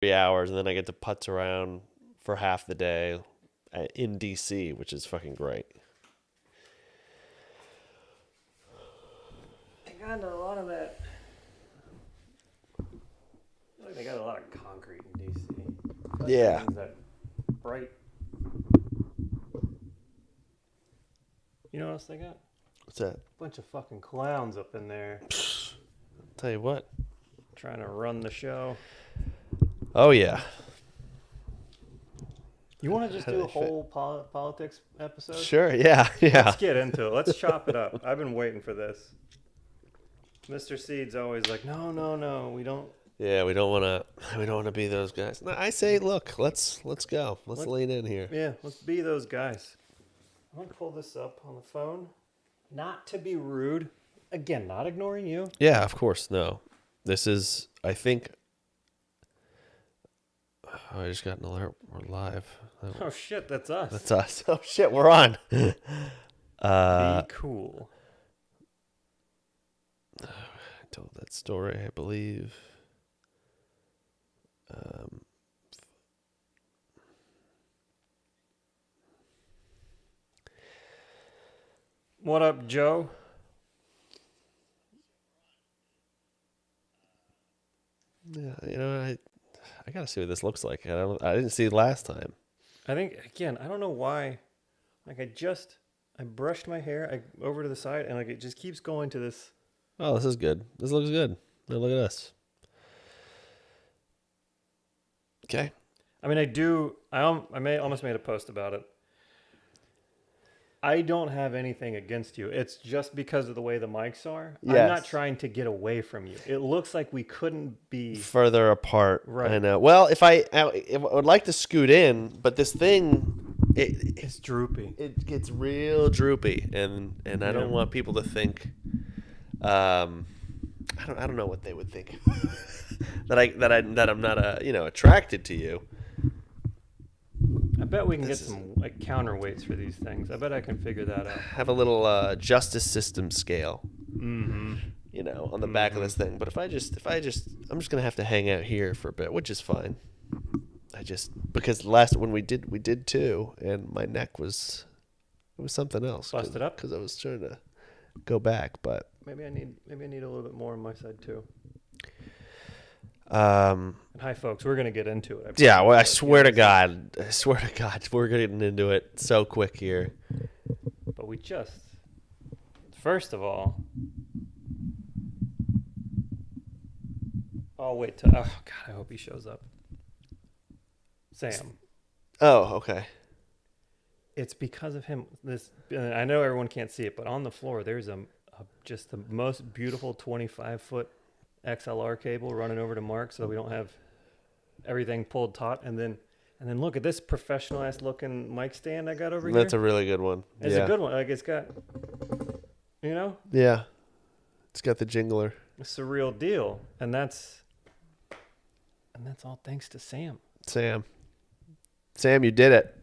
3 hours, and then I get to putz around for half the day in DC, which is fucking great. They got a lot of that. I feel like they got a lot of concrete in DC. Yeah. That bright. You know what else they got? What's that? Bunch of fucking clowns up in there Tell you what. trying to run the show. Oh yeah. You want to just do a whole politics episode? Sure. Yeah. Yeah. Let's get into it. Let's chop it up. I've been waiting for this. Mr. Seed's always like, no, we don't. Yeah, we don't want to be those guys. No, I say, look, let's go. Let's lean in here. Yeah, let's be those guys. I'm gonna pull this up on the phone. Not to be rude. Again, not ignoring you. Yeah, of course. No, this is. I think. Oh, I just got an alert. We're live. Oh shit, that's us. That's us. Oh shit, we're on. Be cool. I told that story, I believe. What up, Joe? Yeah, I gotta see what this looks like. I didn't see it last time. I think again, I don't know why. Like I brushed my hair over to the side, and like it just keeps going to this. Oh, this is good. This looks good. Now look at this. Okay. I mean, I almost made a post about it. I don't have anything against you. It's just because of the way the mics are. Yes. I'm not trying to get away from you. It looks like we couldn't be further apart. Right. I know. Well, if I would like to scoot in, but this thing, it's droopy. It gets real droopy, and I don't want people to think. I don't know what they would think that I'm not attracted to you. I bet we can get some like counterweights for these things. I bet I can figure that out. Have a little justice system scale, mm-hmm. On the back of this thing. But if I just, I'm just gonna have to hang out here for a bit, which is fine. Because when we did two, and my neck it was something else. Busted up because I was trying to go back, but maybe I need a little bit more on my side too. And hi, folks. We're gonna get into it. Yeah, well, I swear to God, we're getting into it so quick here. But first of all, I'll wait till. Oh God, I hope he shows up. Sam. Oh, okay. It's because of him. I know everyone can't see it, but on the floor there's just the most beautiful 25-foot XLR cable running over to Mark, so we don't have everything pulled taut. And then look at this professional ass looking mic stand I got over here. That's a really good one. It's a good one. Like it's got, Yeah, it's got the jingler. It's a real deal, and that's all thanks to Sam. Sam, you did it.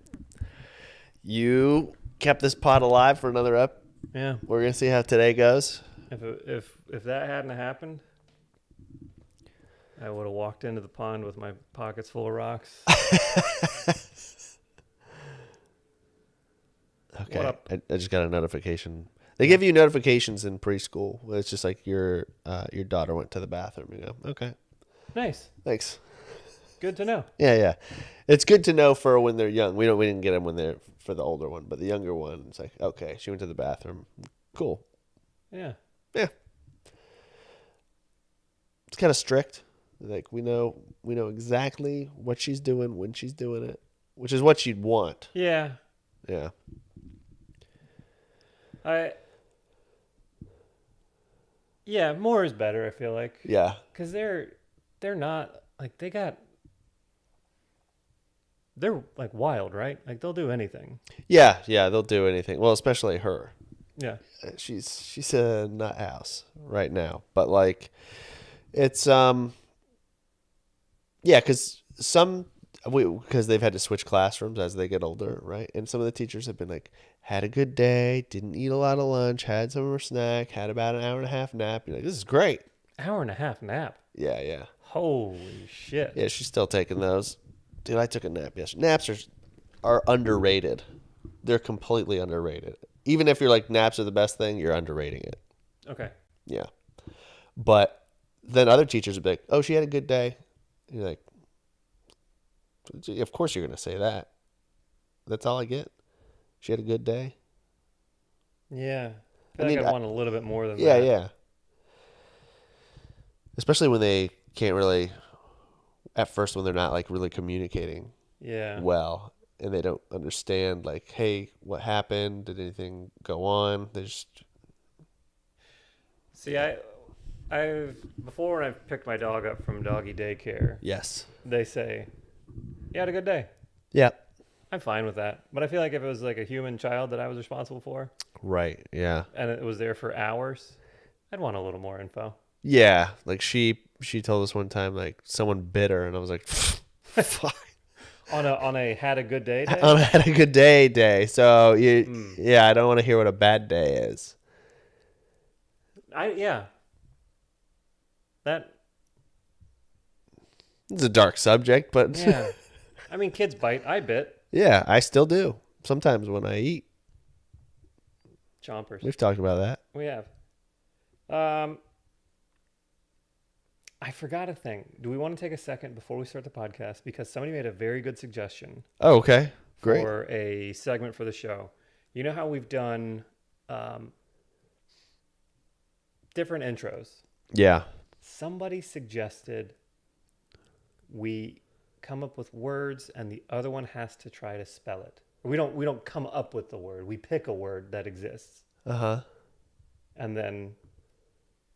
You kept this pot alive for another up. Yeah, we're gonna see how today goes. If that hadn't happened, I would have walked into the pond with my pockets full of rocks. Okay. What up? I just got a notification. They give you notifications in preschool. It's just like your daughter went to the bathroom. You go, okay. Nice. Thanks. Good to know. Yeah. It's good to know for when they're young. We didn't get them when they're for the older one, but the younger one, it's like, okay, she went to the bathroom. Cool. Yeah. It's kind of strict. Like we know exactly what she's doing when she's doing it, which is what you'd want. Yeah. Yeah. More is better, I feel like. Yeah. Cuz they're not like they're like wild, right? Like they'll do anything. Yeah, they'll do anything. Well, especially her. Yeah. She's a nut house right now, but like it's because they've had to switch classrooms as they get older, right? And some of the teachers have been like, had a good day, didn't eat a lot of lunch, had some of her snack, had about an hour and a half nap. You're like, this is great. Hour and a half nap. Yeah. Holy shit. Yeah, she's still taking those. Dude, I took a nap yesterday. Naps are underrated. They're completely underrated. Even if you're like naps are the best thing, you're underrating it. Okay. Yeah. But then other teachers would be like, "Oh, she had a good day." And you're like, "Of course you're gonna say that. That's all I get. She had a good day." Yeah. I I feel mean, like I want a little bit more than yeah, that. yeah. Especially when they can't really, at first when they're not like really communicating Yeah. well, and they don't understand like, hey, what happened? Did anything go on? They just See, I've before when I've picked my dog up from doggy daycare, yes, they say, "You had a good day." yeah, I'm fine with that. But I feel like if it was like a human child that I was responsible for right, yeah, and it was there for hours, I'd want a little more info. yeah. Like she told us one time like someone bit her, and I was like, fuck. On a had a good day day? On a had a good day. So Mm. yeah, I don't want to hear what a bad day is. Yeah. That It's a dark subject, but yeah. I mean kids bite. I bit. yeah, I still do sometimes when I eat. Chompers. We've talked about that. We have. I forgot a thing. Do we want to take a second before we start the podcast? Because somebody made a very good suggestion Oh, okay, great. for a segment for the show. You know how we've done different intros? Yeah. Somebody suggested we come up with words and the other one has to try to spell it. We don't come up with the word. We pick a word that exists Uh-huh. and then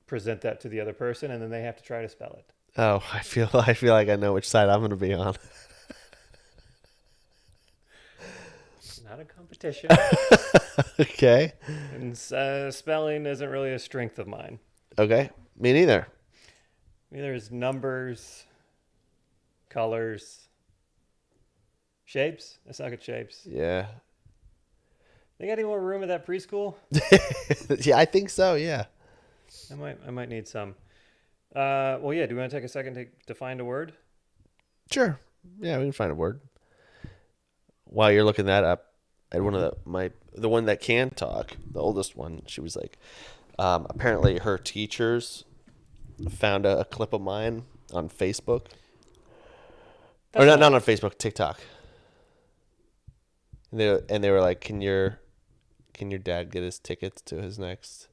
present that to the other person and then they have to try to spell it. Oh, I feel like I know which side I'm going to be on. Not a competition. Okay. And spelling isn't really a strength of mine. Okay. Me neither. There's numbers, colors, shapes. I suck at shapes. Yeah. They got any more room at that preschool? Yeah, I think so. Yeah. I might need some. Well, yeah. Do we want to take a second to find a word? Sure. Yeah, we can find a word. While you're looking that up, I had one of the one that can talk, the oldest one. She was like, apparently her teachers found a clip of mine on Facebook, or not on Facebook, TikTok. And they were like, can your dad get his tickets to his next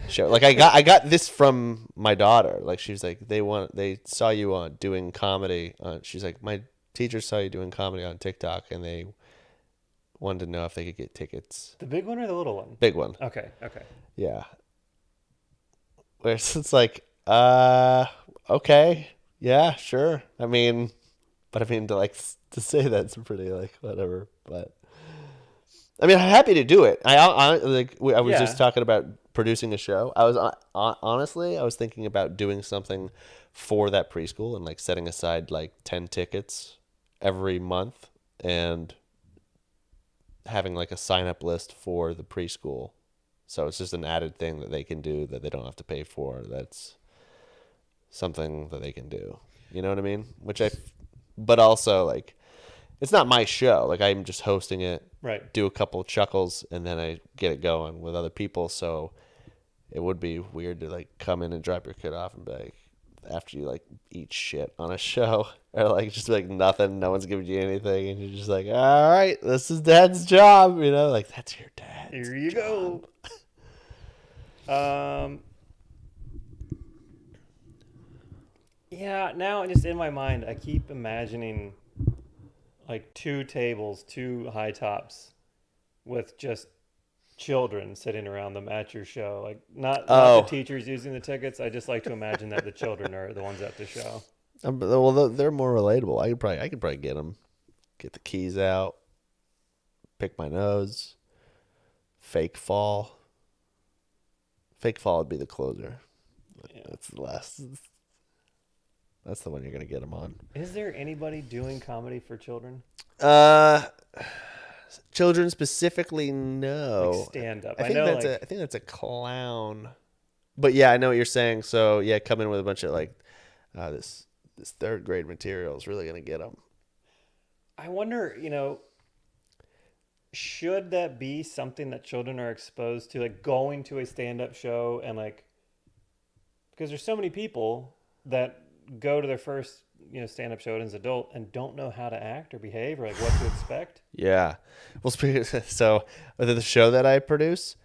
show? Like I got this from my daughter. Like she was like, they saw you on doing comedy. She's like, my teacher saw you doing comedy on TikTok, and they wanted to know if they could get tickets. The big one or the little one? Big one. Okay. Yeah. Whereas it's like, okay, yeah, sure. I mean, but I mean to say that's pretty like whatever. But I mean, I'm happy to do it. I was just talking about producing a show. I was honestly, I was thinking about doing something for that preschool and like setting aside like 10 tickets every month and having like a sign up list for the preschool. So it's just an added thing that they can do that they don't have to pay for. That's something that they can do. You know what I mean? But also like, it's not my show. Like I'm just hosting it, Right. do a couple of chuckles, and then I get it going with other people. So it would be weird to like come in and drop your kid off and be like, after you like eat shit on a show or like just like nothing, no one's giving you anything, and you're just like, all right, this is dad's job, you know, like that's your dad's Here you job. go. Yeah, now just in my mind, I keep imagining like two tables, two high tops with just children sitting around them at your show. Like not the teachers using the tickets. I just like to imagine that the children are the ones at the show. Well, they're more relatable. I could probably get them, get the keys out, pick my nose, fake fall. Fake fall would be the closer. Yeah. That's the last. That's the one you're gonna get them on. Is there anybody doing comedy for children? Children specifically, no. Like stand up. I think that's a clown. But yeah, I know what you're saying. So yeah, come in with a bunch of like This third grade material is really gonna get them. I wonder, should that be something that children are exposed to, like going to a stand-up show and like, because there's so many people that go to their first, stand-up show as an adult and don't know how to act or behave or like what to expect. Yeah. Well, so with the show that I produce,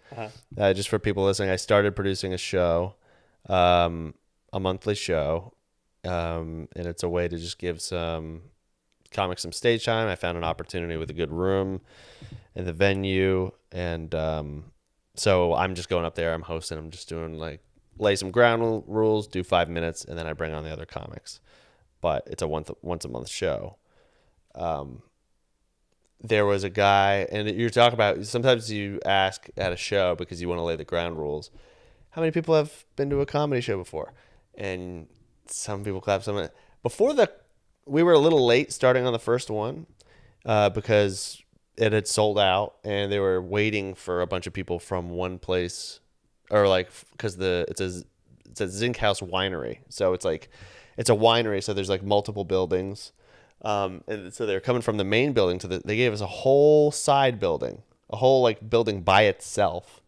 just for people listening, I started producing a show, a monthly show, and it's a way to just give some comics some stage time. I found an opportunity with a good room in the venue, and so I'm just going up there. I'm hosting. I'm just doing like lay some ground rules, do 5 minutes, and then I bring on the other comics. But it's a once a month show. There was a guy, and you're talking about, sometimes you ask at a show because you want to lay the ground rules, how many people have been to a comedy show before? And some people clap. Some we were a little late starting on the first one because it had sold out, and they were waiting for a bunch of people from one place, or like because it's a Zinc House winery, so it's a winery, so there's like multiple buildings. And so they're coming from the main building they gave us a whole side building, a whole like building by itself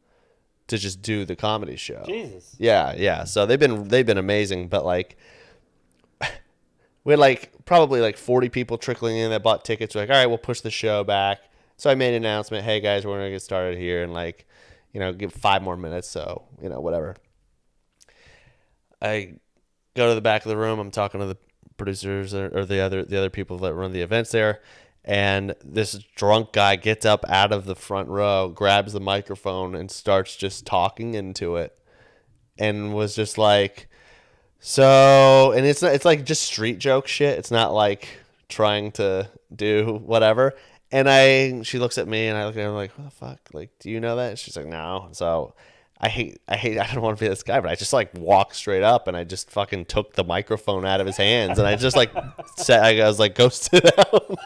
to just do the comedy show. Jesus. Yeah. So they've been amazing, but like we had like probably like 40 people trickling in that bought tickets. We're like, all right, we'll push the show back. So I made an announcement, hey guys, we're gonna get started here, and like, give 5 more minutes. So, whatever. I go to the back of the room. I'm talking to the producers or the other people that run the events there, and this drunk guy gets up out of the front row, grabs the microphone, and starts just talking into it, and was just like, so, and it's like just street joke shit. It's not like trying to do whatever. And she looks at me, and I look at her like, what the fuck? Like, do you know that? And she's like, no. So I don't want to be this guy, but I just like walked straight up, and I just fucking took the microphone out of his hands, and I just like said, I was like, go sit down.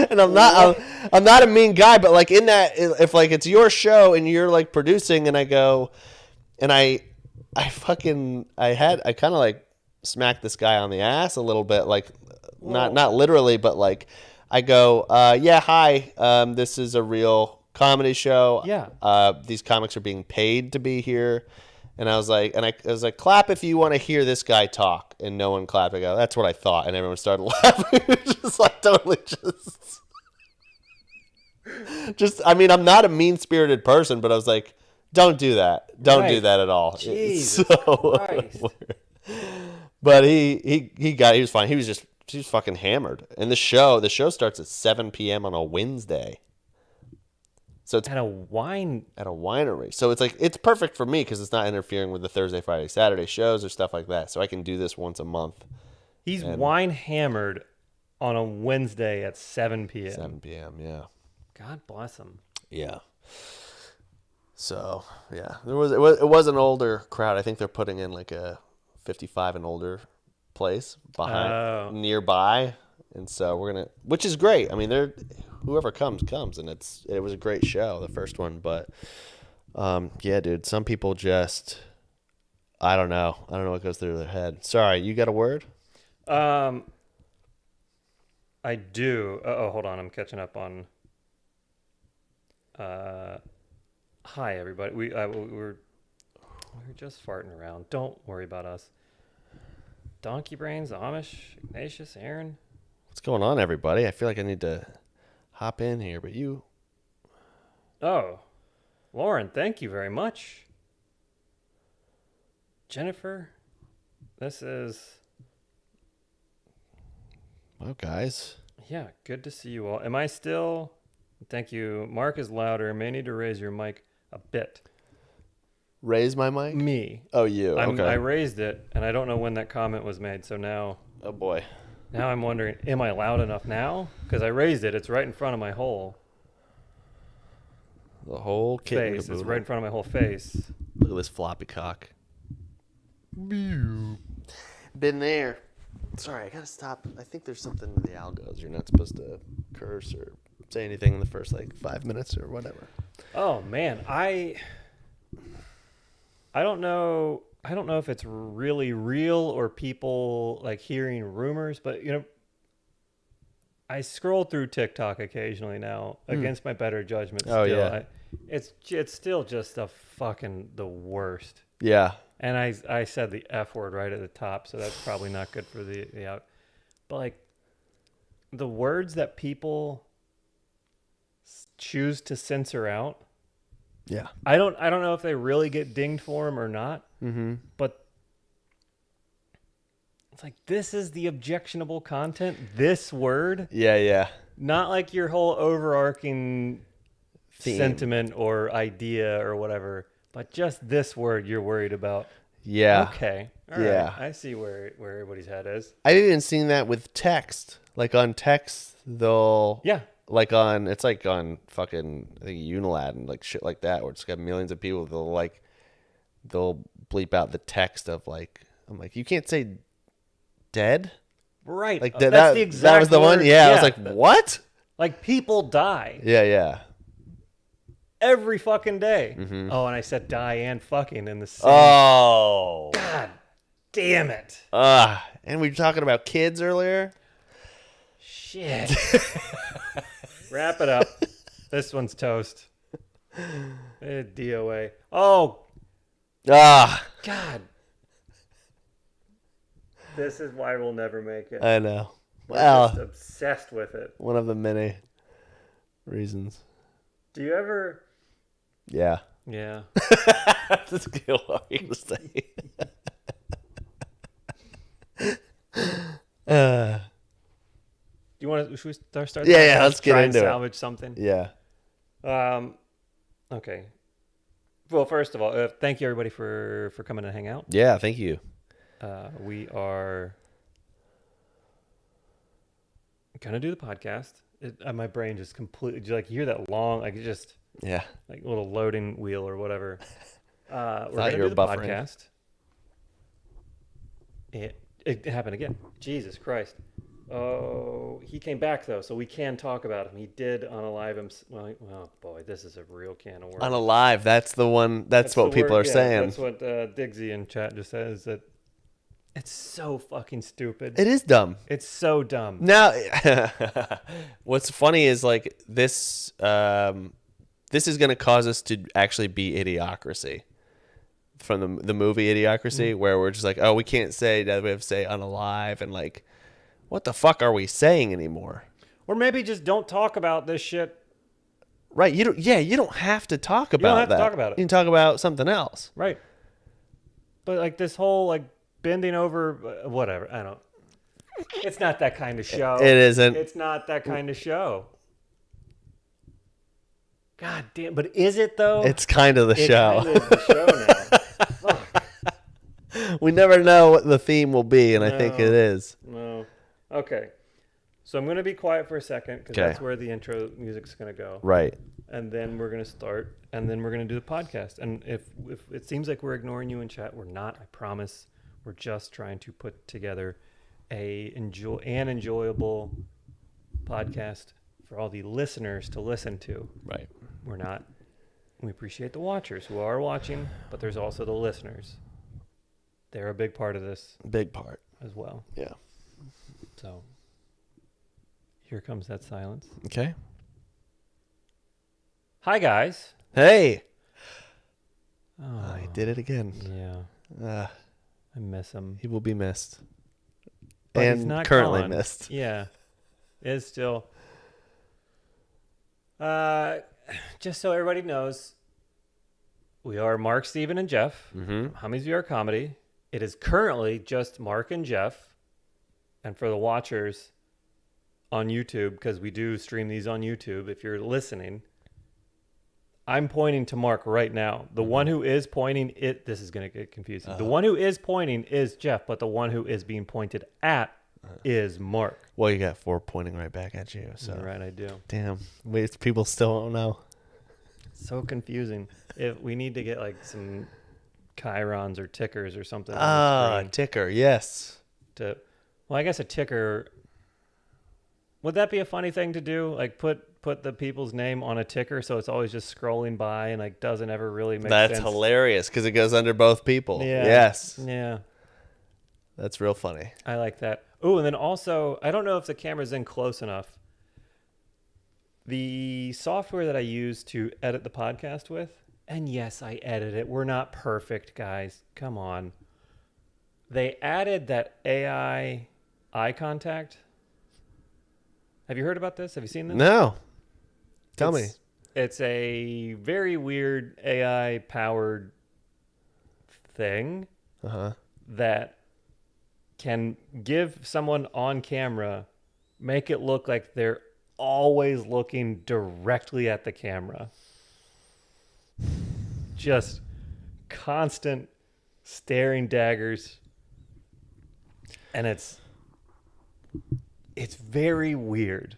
And I'm not a mean guy, but like in that, if like it's your show and you're like producing, and I go, and I kind of like smacked this guy on the ass a little bit, like not literally, but like I go, yeah, hi, this is a real comedy show. Yeah. These comics are being paid to be here. And I was like, clap if you want to hear this guy talk. And no one clapped. I go, that's what I thought. And everyone started laughing. Just like totally just, I mean, I'm not a mean-spirited person, but I was like, don't do that. Don't do that at all. Jesus Christ. But he was fine. He was fucking hammered. And the show starts at 7 p.m. on a Wednesday. So it's at a winery. So it's like, it's perfect for me because it's not interfering with the Thursday, Friday, Saturday shows or stuff like that. So I can do this once a month. He's wine hammered on a Wednesday at 7 p.m. 7 p.m. Yeah. God bless him. Yeah. So yeah, it was an older crowd. I think they're putting in like a 55 and older place nearby, and so which is great. I mean, whoever comes, and it was a great show, the first one, but yeah, dude, some people just, I don't know what goes through their head. Sorry, you got a word? I do. Hold on, I'm catching up on. Hi everybody. We were just farting around. Don't worry about us. Donkey Brains, Amish, Ignatius, Aaron. What's going on, everybody? I feel like I need to hop in here, but you. Oh, Lauren, thank you very much. Jennifer, this is. Well, guys. Yeah, good to see you all. Am I still? Thank you. Mark is louder. May need to raise your mic a bit. Raise my mic? Me. Oh, you. Okay. I raised it, and I don't know when that comment was made, so now... Oh, boy. Now I'm wondering, am I loud enough now? Because I raised it. It's right in front of my whole... The whole face. It's right in front of my whole face. Look at this floppy cock. Been there. Sorry, I gotta stop. I think there's something in the algos. You're not supposed to curse or say anything in the first, 5 minutes or whatever. Oh, man. I don't know. I don't know if it's really real or people like hearing rumors, but I scroll through TikTok occasionally now against my better judgment. Oh, Still, yeah. it's still just the worst. Yeah. And I said the F word right at the top, so that's probably not good for the out. But like the words that people choose to censor out, Yeah. I don't know if they really get dinged for them or not. Mm-hmm. But it's like this is the objectionable content. This word, Yeah, yeah. not like your whole overarching Theme. sentiment or idea or whatever, but just this word you're worried about. Yeah. Okay. All Yeah. right. I see where everybody's head is. I've even seen that with text. Like on text, they'll Yeah. it's like on fucking I think Unilad and like shit like that, where it's got millions of people. They'll bleep out the text of like I'm like you can't say dead. Right. Like that's the exact that was the word. one. Yeah, I was like what? Like people die Yeah. every fucking day. Mm-hmm. Oh, and I said die and fucking in the same. Oh. God damn it. And we were talking about kids earlier. Shit. Wrap it up. This one's toast. DOA. Oh, God. This is why we'll never make it. I know. We're Well, just obsessed with it. one of the many reasons. Do you ever? Yeah. Yeah. That's good. What are you gonna say? Do you want to? Should we start? Yeah, let's get try into and it. salvage something. Yeah. Okay. Well, first of all, thank you everybody for coming and hang out. Yeah. Thank you. We are gonna do the podcast. My brain just completely like you hear that long, like it just Yeah. like a little loading wheel or whatever. We're gonna you do were the buffering. podcast. It happened again. Jesus Christ. Oh, he came back though, so we can talk about him. He did on a live. Well, oh boy, this is a real can of worms. Unalive. That's the one. That's what the people word, are yeah, saying. That's what Diggsy in chat just says. That it's so fucking stupid. It is dumb. It's so dumb. Now, what's funny is like this. This is going to cause us to actually be Idiocracy from the movie Idiocracy, where we're just like, oh, we can't say that. We have to say unalive, and like, what the fuck are we saying anymore? Or maybe just don't talk about this shit. Right? You don't. Yeah, you don't have to talk about don't have to that. talk about it. You can talk about something else. Right. But like this whole like bending over, whatever. I don't. It's not that kind of show. It isn't. It's not that kind of show. God damn. But is it though? It's kind of the It show. kind of is the show now. Fuck. We never know what the theme will be, and I think No. it is. No. Okay. So I'm going to be quiet for a second because Okay. that's where the intro music's going to go. Right. And then we're going to start, and then we're going to do the podcast. And if it seems like we're ignoring you in chat, we're not. I promise. We're just trying to put together an enjoyable podcast for all the listeners to listen to. Right. We're not. We appreciate the watchers who are watching, but there's also the listeners. They're a big part of this Big part. as well. Yeah. So here comes that silence. Okay. Hi, guys. Hey. Oh, I did it again. yeah. I miss him. He will be missed. But he's And not currently gone. missed. Yeah. It's still. Just so everybody knows, we are Mark, Steven, and Jeff. Mm-hmm. Hummy's VR Comedy. It is currently just Mark and Jeff. And for the watchers on YouTube, because we do stream these on YouTube, if you're listening, I'm pointing to Mark right now. The one who is pointing, this is going to get confusing. The one who is pointing is Jeff, but the one who is being pointed at is Mark. Well, you got 4 pointing right back at you. So Right, I do. damn, wait, people still don't know. So confusing. If we need to get like some chyrons or tickers or something on Ah, the screen ticker. Yes. well, I guess a ticker. Would that be a funny thing to do? Like put put the people's name on a ticker, so it's always just scrolling by and like doesn't ever really make That's sense. hilarious because it goes under both people. Yeah. Yes. Yeah. That's real funny. I like that. Oh, and then also, I don't know if the camera's in close enough. The software that I use to edit the podcast with, and yes, I edit it. We're not perfect, guys. Come on. They added that AI eye contact. Have you heard about this? Have you seen this? No. Tell me. It's a very weird AI-powered thing that can give someone on camera, make it look like they're always looking directly at the camera. Just constant staring daggers. And it's very weird.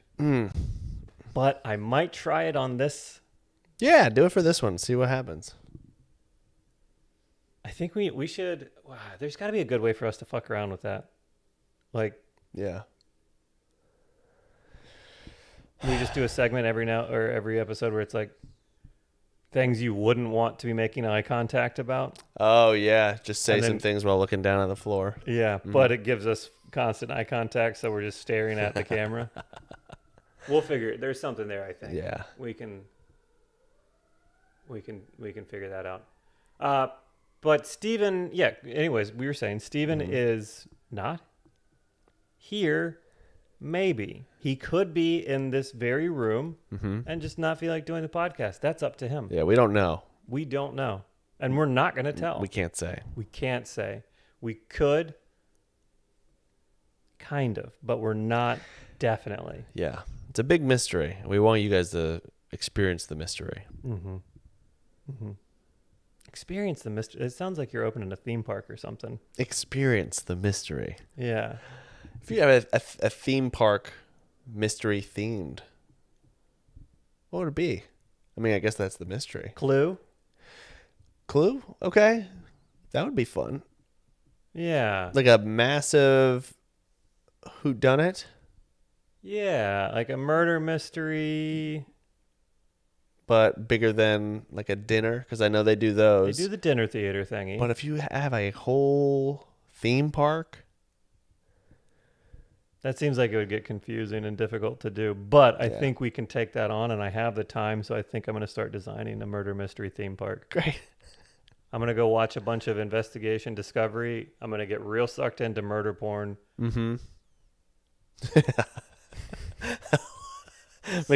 But I might try it on this. Yeah, do it for this one. See what happens. I think we should. Wow, there's got to be a good way for us to fuck around with that. Like, Yeah. we just do a segment every episode where it's like things you wouldn't want to be making eye contact about. Oh, yeah. Just say And then- some things while looking down at the floor. Yeah, but it gives us constant eye contact, so we're just staring at the camera. We'll figure it. There's something there, I think. Yeah. We can figure that out. But Steven, yeah, anyways, we were saying Steven is not here. Maybe he could be in this very room and just not feel like doing the podcast. That's up to him. Yeah, we don't know. We don't know. And we're not going to tell. We can't say. We can't say. We could, kind of, but we're not definitely. Yeah. It's a big mystery. We want you guys to experience the mystery. Experience the mystery. It sounds like you're opening a theme park or something. Experience the mystery. Yeah. If you have a theme park mystery themed, what would it be? I mean, I guess that's the mystery. Clue? Clue? Okay. That would be fun. Yeah. Like a massive whodunit, Yeah, like a murder mystery. but bigger than like a dinner, because I know they do They those. do the dinner theater thingy. But if you have a whole theme park, That seems like it would get confusing and difficult to do. But I Yeah. think we can take that on, and I have the time, so I think I'm going to start designing a murder mystery theme park. great. I'm going to go watch a bunch of investigation discovery. I'm going to get real sucked into murder porn. Mm-hmm.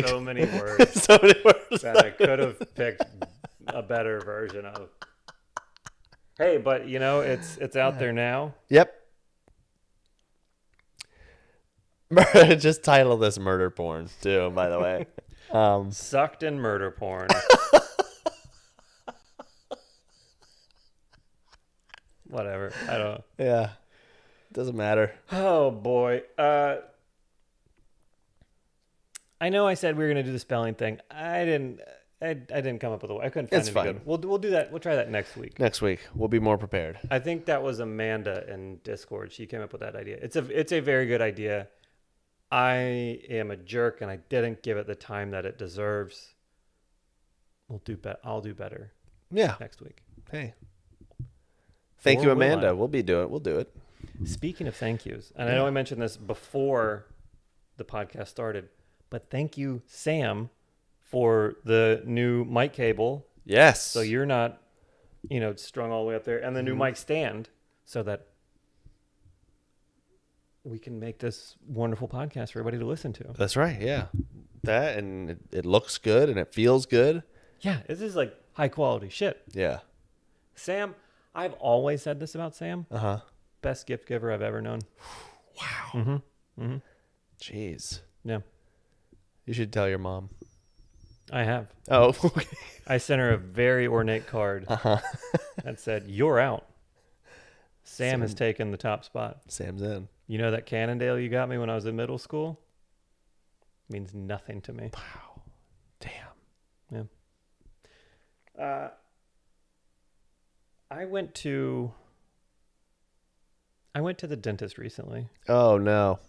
So many words So many words. that I could have picked a better version of. Hey, but you know, it's out there now. Yep. Just title this murder porn too, by the way. Sucked in murder porn. Whatever. I don't. Yeah. Doesn't matter. Oh boy. I know I said we were gonna do the spelling thing. I didn't come up with a way. I couldn't find It's any fine. good. We'll do that. We'll try that next week. Next week we'll be more prepared. I think that was Amanda in Discord. She came up with that idea. It's a very good idea. I am a jerk and I didn't give it the time that it deserves. I'll do better Yeah. next week. Hey. Thank Or you, will Amanda. I? We'll do it. Speaking of thank yous, and I know I mentioned this before the podcast started, but thank you, Sam, for the new mic cable. Yes. So you're not, strung all the way up there, and the new mic stand, so that we can make this wonderful podcast for everybody to listen to. That's right. Yeah. That, and it looks good and it feels good. Yeah, this is like high quality shit. Yeah. Sam, I've always said this about Sam. Uh-huh. Best gift giver I've ever known. Wow. Jeez. Yeah, You should tell your mom. I have. Oh, okay. I sent her a very ornate card that said, "You're out. Sam has taken the top spot. Sam's in. You know that Cannondale you got me when I was in middle school? Means nothing to me." Wow. Damn. Yeah. I went to the dentist recently. Oh, no.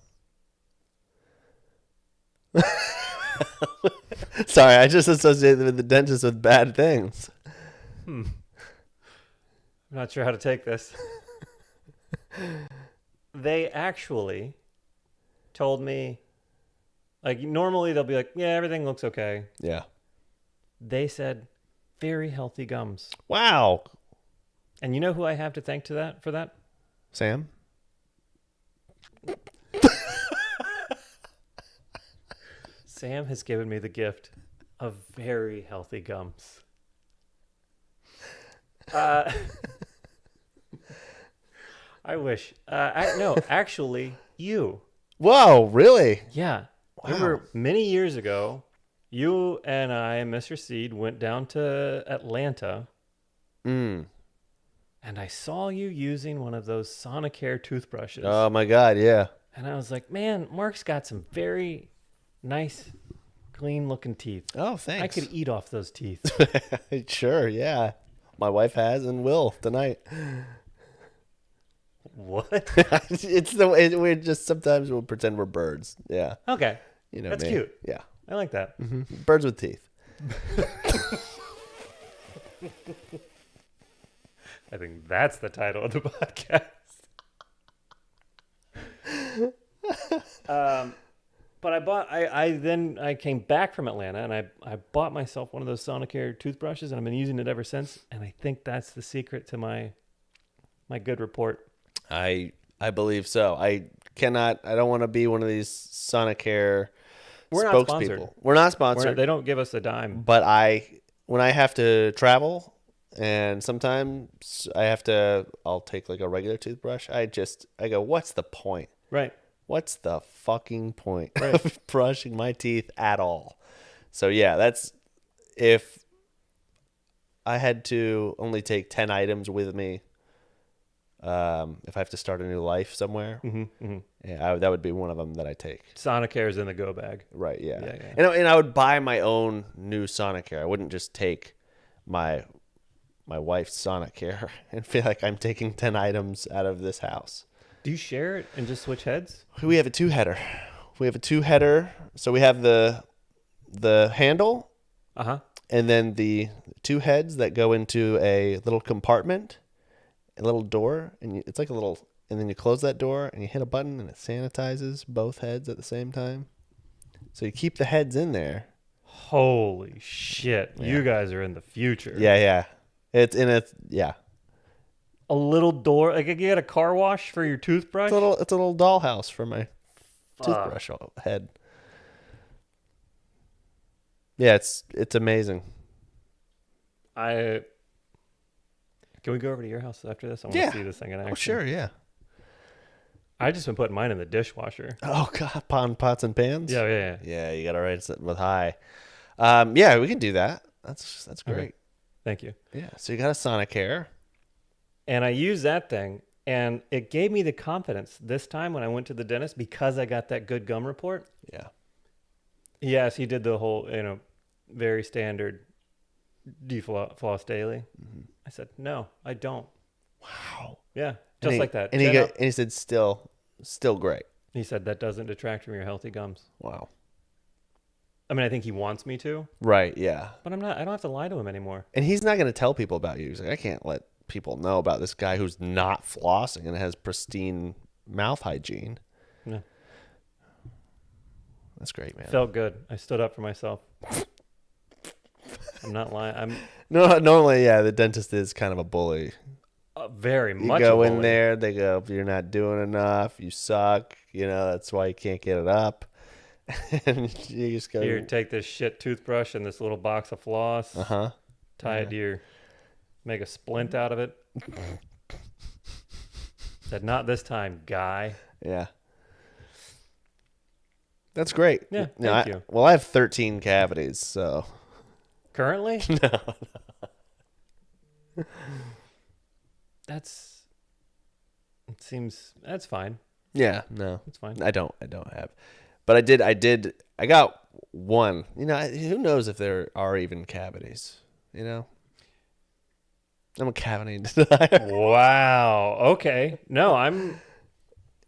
Sorry, I just associate with the dentist with bad things. I'm not sure how to take this. They actually told me, like, normally they'll be like, yeah, everything looks okay. Yeah. They said, very healthy gums. Wow. And you know who I have to thank for that? Sam? Sam has given me the gift of very healthy gums. I wish. No, actually, you. Whoa, really? Yeah. Wow. Remember many years ago, you and I and Mr. Seed went down to Atlanta, Mm. and I saw you using one of those Sonicare toothbrushes. Oh, my God, yeah. And I was like, man, Mark's got some very nice, clean-looking teeth. Oh, I thanks. could eat off those teeth. Sure, yeah. My wife has and will tonight. What? It's the way we just sometimes we'll pretend we're birds. Yeah. Okay. You know That's me. cute. Yeah. I like that. Birds with teeth. I think that's the title of the podcast. But I came back from Atlanta and I bought myself one of those Sonicare toothbrushes and I've been using it ever since. And I think that's the secret to my good report. I believe so. I don't want to be one of these Sonicare We're not sponsored. spokespeople. We're not sponsored. They don't give us a dime. But when I have to travel and sometimes I'll take like a regular toothbrush. I go, what's the point? Right. What's the fucking point Right. of brushing my teeth at all? So yeah, that's if I had to only take 10 items with me, if I have to start a new life somewhere, yeah, that would be one of them that I take. Sonicare's in the go bag. Right, yeah. Yeah. And I would buy my own new Sonicare. I wouldn't just take my wife's Sonicare and feel like I'm taking 10 items out of this house. Do you share it and just switch heads? We have a two-header. So we have the handle, and then the two heads that go into a little compartment, a little door, and it's like a little. And then you close that door and you hit a button and it sanitizes both heads at the same time. So you keep the heads in there. Holy shit! Yeah. You guys are in the future. Yeah. It's in a yeah. A little door, like you get a car wash for your toothbrush. It's a little dollhouse for my toothbrush head. Yeah, it's amazing. Can we go over to your house after this? I want to see this thing in action. Oh, sure, yeah. I just been putting mine in the dishwasher. Oh God, pots and pans. Yeah. Yeah, you gotta write it with high. Yeah, we can do that. That's great. Okay. Thank you. Yeah, so you got a Sonicare. And I used that thing, and it gave me the confidence this time when I went to the dentist because I got that good gum report. Yeah. Yes, he did the whole, very standard defloss daily. Mm-hmm. I said, no, I don't. Wow. Yeah, just like that. And he said, still great. He said that doesn't detract from your healthy gums. Wow. I mean, I think he wants me to. Right. Yeah. But I'm not. I don't have to lie to him anymore. And he's not going to tell people about you. He's like, I can't let people know about this guy who's not flossing and has pristine mouth hygiene. Yeah. That's great, man. Felt good. I stood up for myself. I'm not lying. No, normally, yeah, the dentist is kind of a bully. Very much. You go in there, they go, you're not doing enough, you suck, that's why you can't get it up. And you just go, here, take this shit toothbrush and this little box of floss. Tie it to your, make a splint out of it. Said, not this time, guy. Yeah. That's great. Yeah, thank you. Well, I have 13 cavities, so. Currently? No. That's fine. Yeah, no. It's fine. I don't have. But I got one. Who knows if there are even cavities, I'm a cavity denier. Wow. Okay. No, I'm.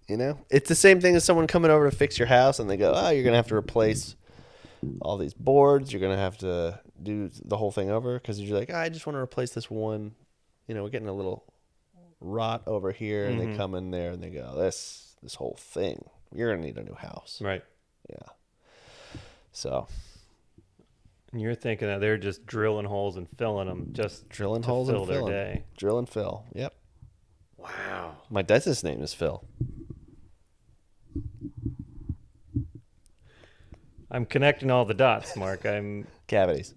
It's the same thing as someone coming over to fix your house and they go, oh, you're going to have to replace all these boards. You're gonna have to do the whole thing over because you're like, I just want to replace this one. We're getting a little rot over here, and they come in there and they go, this whole thing. You're gonna need a new house. Right. Yeah. So. And you're thinking that they're just drilling holes and filling them just Drilling to holes fill and their filling. day. Drill and fill. Yep. Wow. My dentist's name is Phil. I'm connecting all the dots, Mark. I'm. Cavities.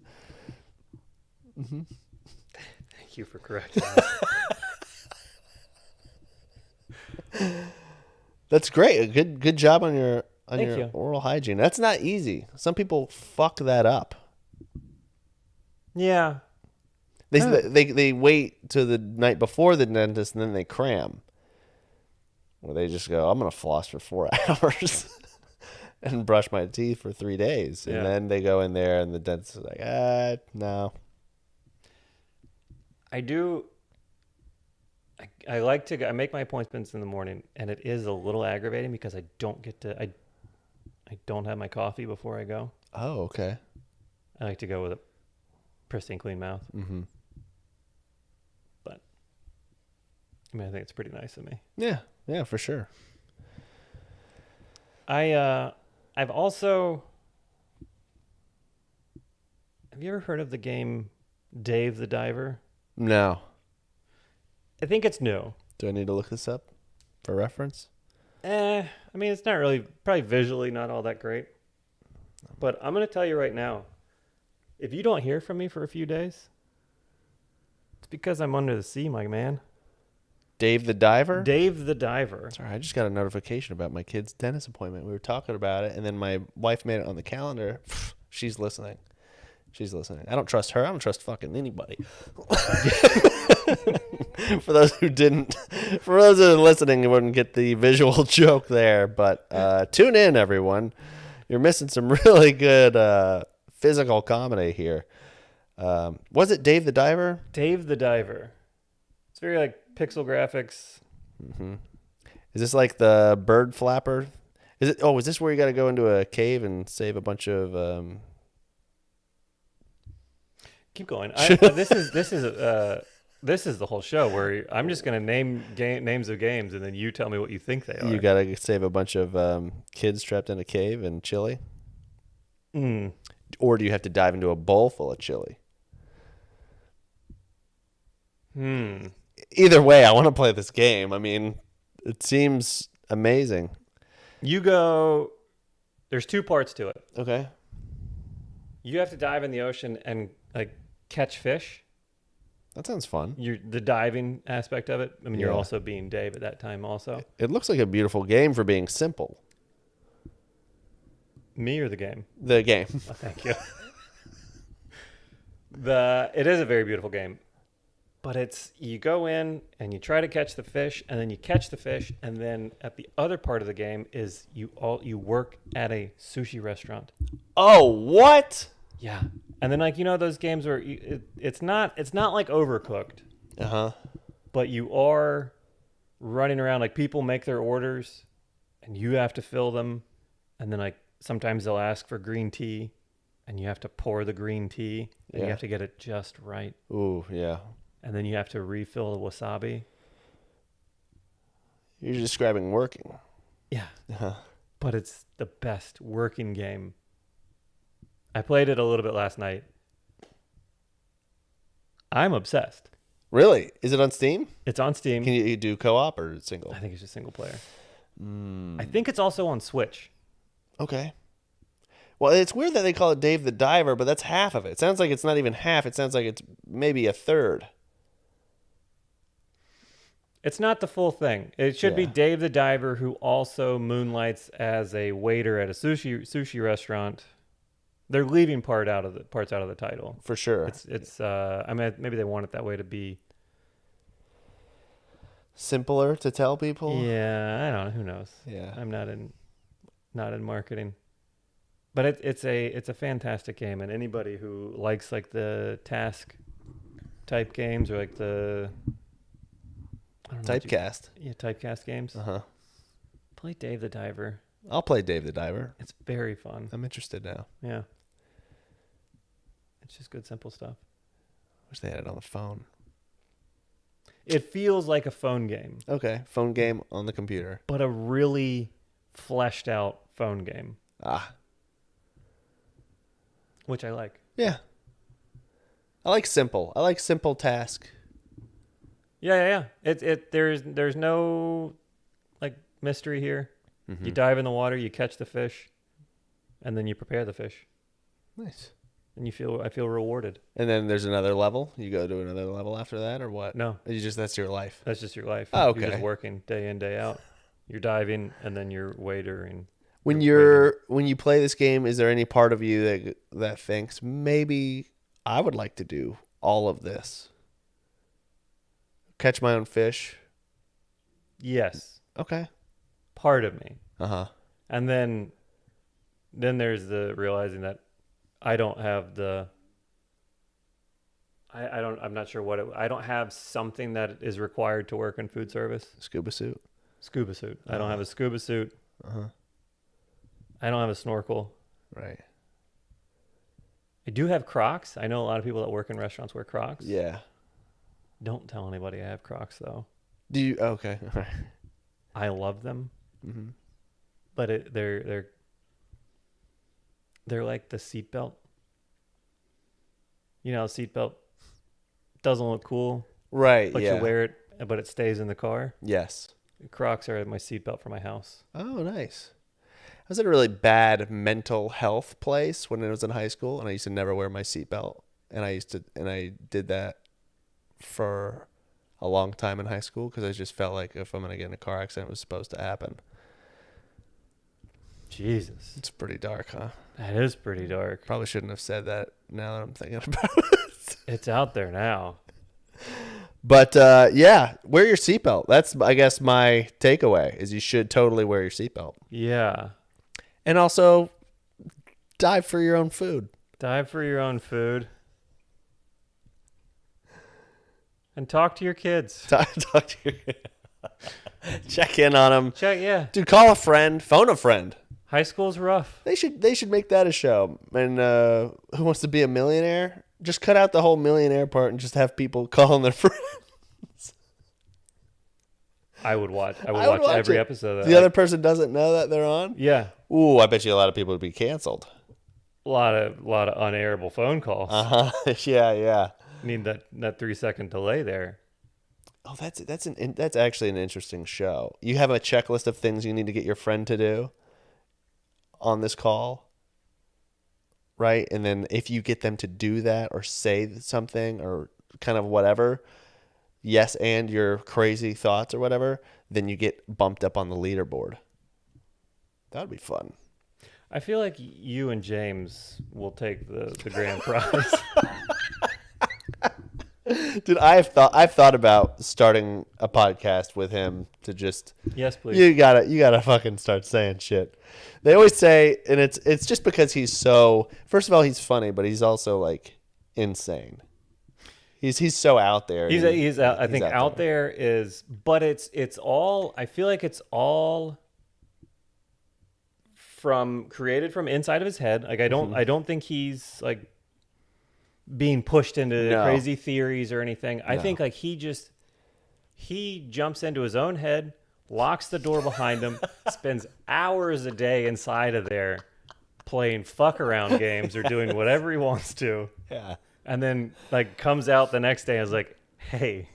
Thank you for correcting that. That's great. Good job on your Thank you. oral hygiene. That's not easy. Some people fuck that up. Yeah. They wait to the night before the dentist and then they cram. Or they just go, I'm gonna floss for 4 hours and brush my teeth for 3 days. And then they go in there and the dentist is like, no. I do. I like to. I make my appointments in the morning, and it is a little aggravating because I don't get to. I don't have my coffee before I go. Oh, okay. I like to go with a pristine, clean mouth. Mm-hmm. But I think it's pretty nice of me. Yeah, for sure. I've also. Have you ever heard of the game Dave the Diver? No. I think it's new. Do I need to look this up for reference? It's not really, probably visually not all that great. But I'm going to tell you right now, if you don't hear from me for a few days, it's because I'm under the sea, my man. Dave the Diver? Dave the Diver. Sorry, I just got a notification about my kid's dentist appointment. We were talking about it, and then my wife made it on the calendar. She's listening. I don't trust her. I don't trust fucking anybody. For those who are listening, you wouldn't get the visual joke there. But tune in, everyone. You're missing some really good physical comedy here. Was it Dave the Diver? Dave the Diver. It's very like pixel graphics. Mm-hmm. Is this like the bird flapper? Is this where you got to go into a cave and save a bunch of? Keep going. This is the whole show where I'm just going to name names of games and then you tell me what you think they are. You got to save a bunch of kids trapped in a cave in Chile? Or do you have to dive into a bowl full of chili? Either way, I want to play this game. I mean, it seems amazing. You go... There's 2 parts to it. Okay. You have to dive in the ocean and catch fish. That sounds fun. The diving aspect of it. You're Yeah. also being Dave at that time also. It looks like a beautiful game for being simple. Me or the game? The game. Oh, thank you. It is a very beautiful game. But you go in and you try to catch the fish, and then you catch the fish, and then at the other part of the game is you work at a sushi restaurant. Oh, what? Yeah. And then those games where it's not like Overcooked. Uh-huh. But you are running around, people make their orders and you have to fill them, and then sometimes they'll ask for green tea and you have to pour the green tea and you have to get it just right. Ooh, yeah. And then you have to refill the wasabi. You're describing working. Yeah. Uh-huh. But it's the best working game. I played it a little bit last night. I'm obsessed. Really? Is it on Steam? It's on Steam. Can you do co-op or single? I think it's just single player. I think it's also on Switch. Okay. Well, it's weird that they call it Dave the Diver, but that's half of it. It sounds like it's not even half. It sounds like it's maybe a third. It's not the full thing. It should be Dave the Diver, who also moonlights as a waiter at a sushi restaurant. They're leaving parts out of the title. For sure. It's maybe they want it that way to be simpler to tell people. Yeah, I don't know. Who knows? Yeah. I'm not in marketing. But it's a fantastic game, and anybody who likes the task type games or the Typecast. Typecast games. Uh-huh. Play Dave the Diver. I'll play Dave the Diver. It's very fun. I'm interested now. Yeah. It's just good, simple stuff. Wish they had it on the phone. It feels like a phone game, Okay, phone game on the computer. but a really fleshed out phone game, Ah, which I like. yeah. I like simple. I like simple task. Yeah. There's no like mystery here. Mm-hmm. You dive in the water, you catch the fish, and then you prepare the fish, Nice. and I feel rewarded. And then there's another level. You go to another level after that, or what? No, That's your life. that's just your life. Oh, You're okay. just working day in, day out. You're diving, and then you're waitering. When you play this game, is there any part of you that thinks maybe I would like to do all of this? Catch my own fish. Yes, Okay. part of me. Uh-huh. And then there's the realizing that I don't have the I'm not sure I don't have something that is required to work in food service. Scuba suit. Scuba suit. I don't have a scuba suit. Uh-huh. I don't have a snorkel. Right. I do have Crocs. I know a lot of people that work in restaurants wear Crocs. Yeah. Don't tell anybody I have Crocs though. Do you? Okay. All right. I love them, Mm-hmm. but they're like the seatbelt. You know, seatbelt doesn't look cool, Right. but yeah. you wear it, but it stays in the car. Yes. Crocs are my seatbelt for my house. Oh, nice. I was at a really bad mental health place when I was in high school, and I used to never wear my seatbelt. And I did that for a long time in high school because I just felt like if I'm going to get in a car accident, it was supposed to happen. Jesus, It's pretty dark, huh? that is pretty dark. Probably shouldn't have said that now that I'm thinking about it. It's out there now. But yeah, wear your seatbelt. That's, I guess, my takeaway is you should totally wear your seatbelt. Yeah, And also dive for your own food. dive for your own food. And talk to your kids. Talk to your check in on them. Check, yeah. Dude, call a friend, phone a friend. High school's rough. They should make that a show. And Who Wants to Be a Millionaire? Just cut out the whole millionaire part and just have people calling their friends. I would watch watch every it. episode of that. The other person doesn't know that they're on? Yeah. Ooh, I bet you a lot of people would be canceled. A lot of unairable phone calls. Uh-huh. Yeah. Need that 3-second delay there. Oh, that's actually an interesting show. You have a checklist of things you need to get your friend to do on this call, right? And then if you get them to do that or say something or kind of whatever, yes, and your crazy thoughts or whatever, then you get bumped up on the leaderboard. That would be fun. I feel like you and James will take the grand prize. Dude, I've thought about starting a podcast with him to just Yes, please. you gotta fucking start saying shit. They always say, and it's just because he's so, first of all, he's funny, but he's also like insane. He's so out there. He's out, I think out there is, but it's all, I feel like it's all created from inside of his head. Like I don't think he's like being pushed into No. crazy theories or anything. I No. think like he jumps into his own head, locks the door behind him, spends hours a day inside of there playing fuck around games or doing whatever he wants to. Yeah. And then like comes out the next day and is like, hey,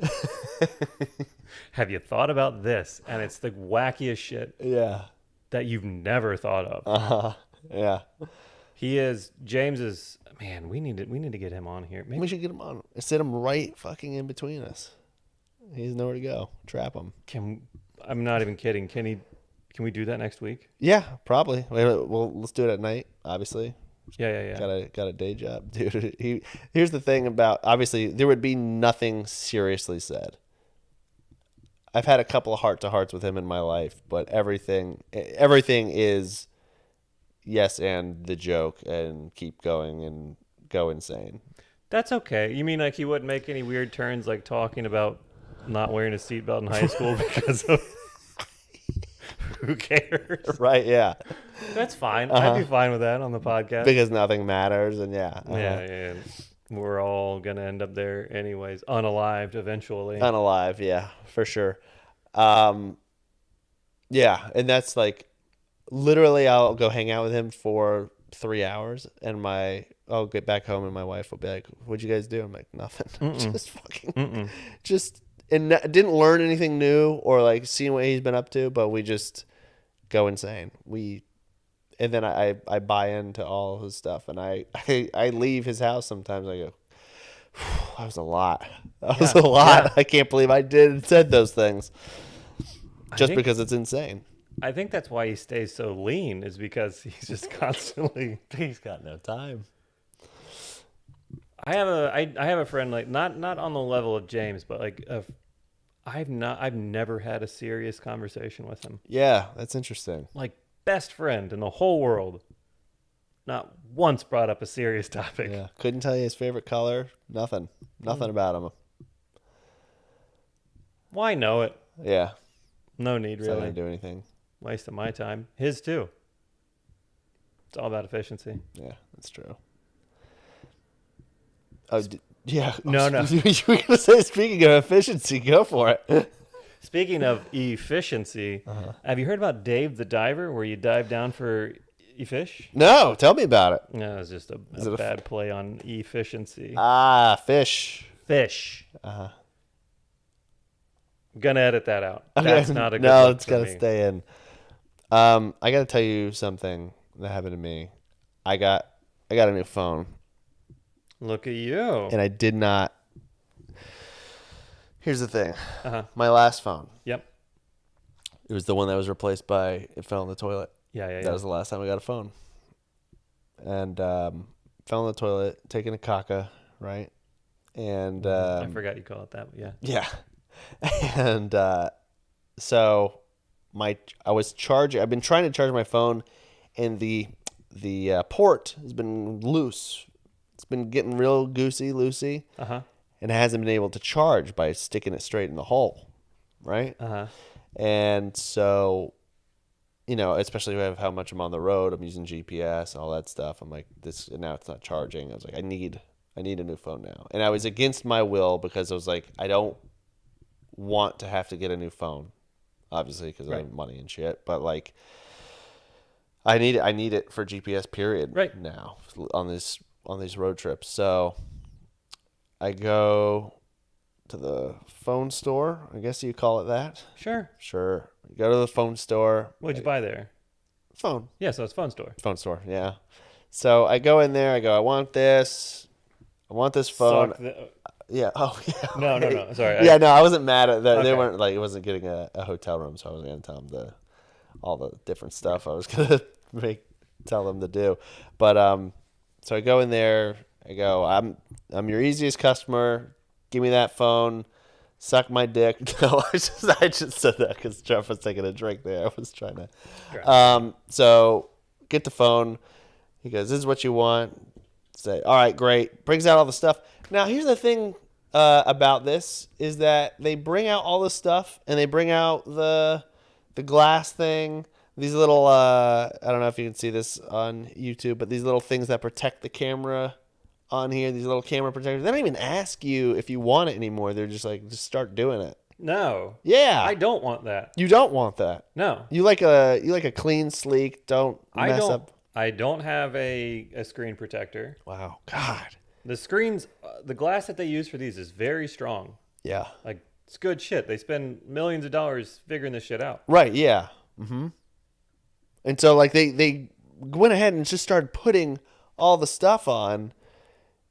have you thought about this? And it's the wackiest shit Yeah. that you've never thought of. Yeah. James is, man, we need to get him on here. Maybe We should get him on. Sit him right fucking in between us. He has nowhere to go. Trap him. I'm not even kidding. Can we do that next week? Yeah, probably. Well, let's do it at night, obviously. Yeah. Got a day job, dude. Here's the thing about, obviously there would be nothing seriously said. I've had a couple of heart-to-hearts with him in my life, but everything is yes and the joke and keep going and go insane. That's okay. You mean like he wouldn't make any weird turns like talking about not wearing a seatbelt in high school because of who cares? Right, yeah. That's fine. I'd be fine with that on the podcast. Because nothing matters, and yeah. Yeah. We're all gonna end up there anyways, unalived eventually. Unalive, yeah, for sure. Um, yeah, and that's like literally I'll go hang out with him for 3 hours, and I'll get back home, and my wife will be like, "What'd you guys do?" I'm like, "Nothing." Just fucking, just and didn't learn anything new or like seeing what he's been up to, but we just go insane. And then I buy into all his stuff, and I leave his house sometimes. I go, that was a lot. That was a lot. Yeah. I can't believe I said those things just because it's insane. I think that's why he stays so lean, is because he's just constantly. He's got no time. I have a friend, like not on the level of James, but like I've never had a serious conversation with him. Yeah, that's interesting. Like best friend in the whole world. Not once brought up a serious topic. Yeah, couldn't tell you his favorite color. Nothing about him. Why know it? Yeah, No need, it's not really. gonna do anything. Waste of my time. His too. It's all about efficiency. Yeah, that's true. Oh, yeah. No. You were gonna say, speaking of efficiency, go for it. Speaking of efficiency, have you heard about Dave the Diver, where you dive down for e-fish? No, tell me about it. No, it's just a it a bad play on efficiency. Fish. Fish. Gonna edit that out. Okay. That's not a good No, look it's for gotta me. stay in. I gotta tell you something that happened to me. I got a new phone, Look at you. and I did not. Here's the thing. Uh-huh. My last phone. Yep. It was the one that was replaced by it fell in the toilet. Yeah. That was the last time I got a phone. And fell in the toilet, taking a caca, right? And I forgot you call it that. But yeah. yeah. And so I've been trying to charge my phone, and the port has been loose. It's been getting real loosey, Uh-huh. and it hasn't been able to charge by sticking it straight in the hole, right? Uh-huh. And so, especially with how much I'm on the road, I'm using GPS, all that stuff. I'm like, now it's not charging. I was like, I need a new phone now. And I was against my will because I was like, I don't want to have to get a new phone, obviously, because I have money and shit. But like, I need it for GPS period now on these road trips. So I go to the phone store. I guess you call it that. Sure. Go to the phone store. What'd you buy there? Phone. Yeah, so it's phone store. Phone store, yeah. So I go in there. I go, I want this phone. Yeah. Oh, yeah. No. Sorry. Yeah, no, I wasn't mad at that. Okay. They weren't like, it wasn't getting a hotel room, so I wasn't gonna tell them all the different stuff I was gonna tell them to do. But so I go in there. I go, I'm your easiest customer. Give me that phone. Suck my dick. No, I just said that because Jeff was taking a drink there. I was trying to. So get the phone. He goes, "This is what you want." Say, "All right, great." Brings out all the stuff. Now, here's the thing about this is that they bring out all this stuff, and they bring out the glass thing. These little I don't know if you can see this on YouTube, but these little things that protect the camera on here, these little camera protectors. They don't even ask you if you want it anymore. They're just like, just start doing it. No. Yeah. I don't want that. You don't want that. No. You like a clean, sleek, don't mess up. I don't have a screen protector. Wow. God. The screens, the glass that they use for these is very strong. Yeah. Like, it's good shit. They spend millions of dollars figuring this shit out. Right, yeah. Mm-hmm. And so, like, they went ahead and just started putting all the stuff on.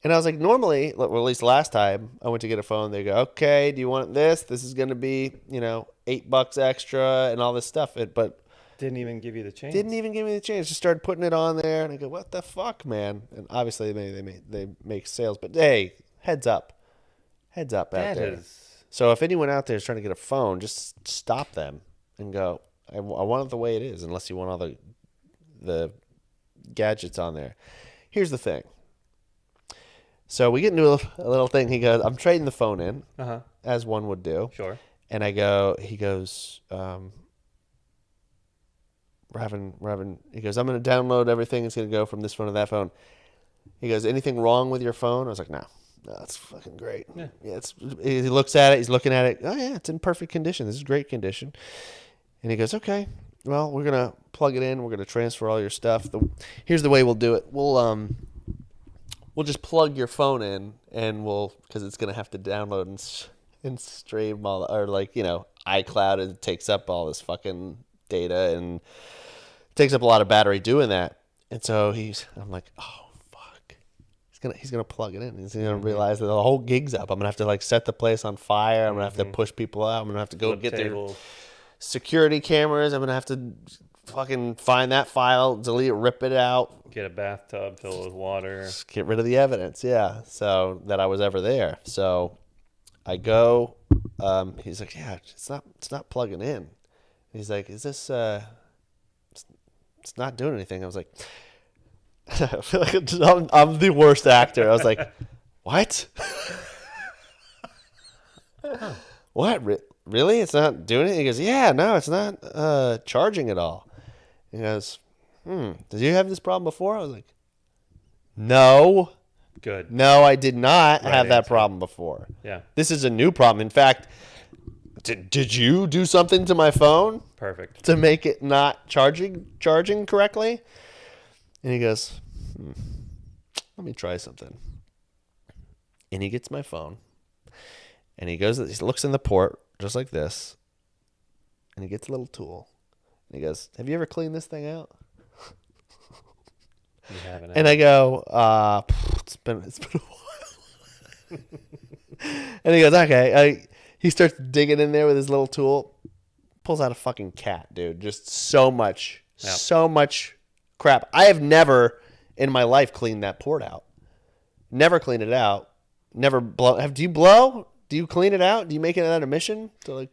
And I was like, normally, well, at least last time I went to get a phone, they go, okay, do you want this? This is going to be, $8 extra and all this stuff. But didn't even give you the chance. Didn't even give me the chance. Just started putting it on there, and I go, what the fuck, man? And obviously they make sales, but hey, heads up out there. So if anyone out there is trying to get a phone, just stop them and go, I want it the way it is, unless you want all the gadgets on there. Here's the thing. So we get into a little thing. He goes, I'm trading the phone in, as one would do. Sure. And he goes, He goes, I'm going to download everything. It's going to go from this phone to that phone. He goes, anything wrong with your phone? I was like, no, it's fucking great. Yeah. Yeah, he looks at it. He's looking at it. Oh yeah, it's in perfect condition. This is great condition. And he goes, okay, well, we're going to plug it in. We're going to transfer all your stuff. Here's the way we'll do it. We'll just plug your phone in, and because it's going to have to download and stream all, or like, iCloud, it takes up all this fucking data and takes up a lot of battery doing that. And so I'm like, oh fuck, he's gonna plug it in. He's gonna realize that the whole gig's up. I'm gonna have to like set the place on fire. I'm gonna have to push people out. I'm gonna have to go get their security cameras. I'm gonna have to fucking find that file, delete it, rip it out. Get a bathtub filled with water. Just get rid of the evidence, yeah. So that I was ever there. So I go. He's like, yeah, it's not plugging in. He's like, is this? It's not doing anything. I was like, I feel like I'm the worst actor. I was like, what? What? Really? It's not doing it? He goes, yeah, no, it's not charging at all. He goes, did you have this problem before? I was like, no. Good. No, I did not Right have that answer. problem before. Yeah. This is a new problem. In fact, did you do something to my phone Perfect. to make it not charging correctly? And he goes, let me try something. And he gets my phone, and he looks in the port just like this, and he gets a little tool, and he goes, have you ever cleaned this thing out? You haven't. And I go, it's been a while. And he goes, okay. He starts digging in there with his little tool, pulls out a fucking cat, dude. Just so much crap. I have never in my life cleaned that port out. Never cleaned it out. Never blow. Do you blow? Do you clean it out? Do you make it an mission to like?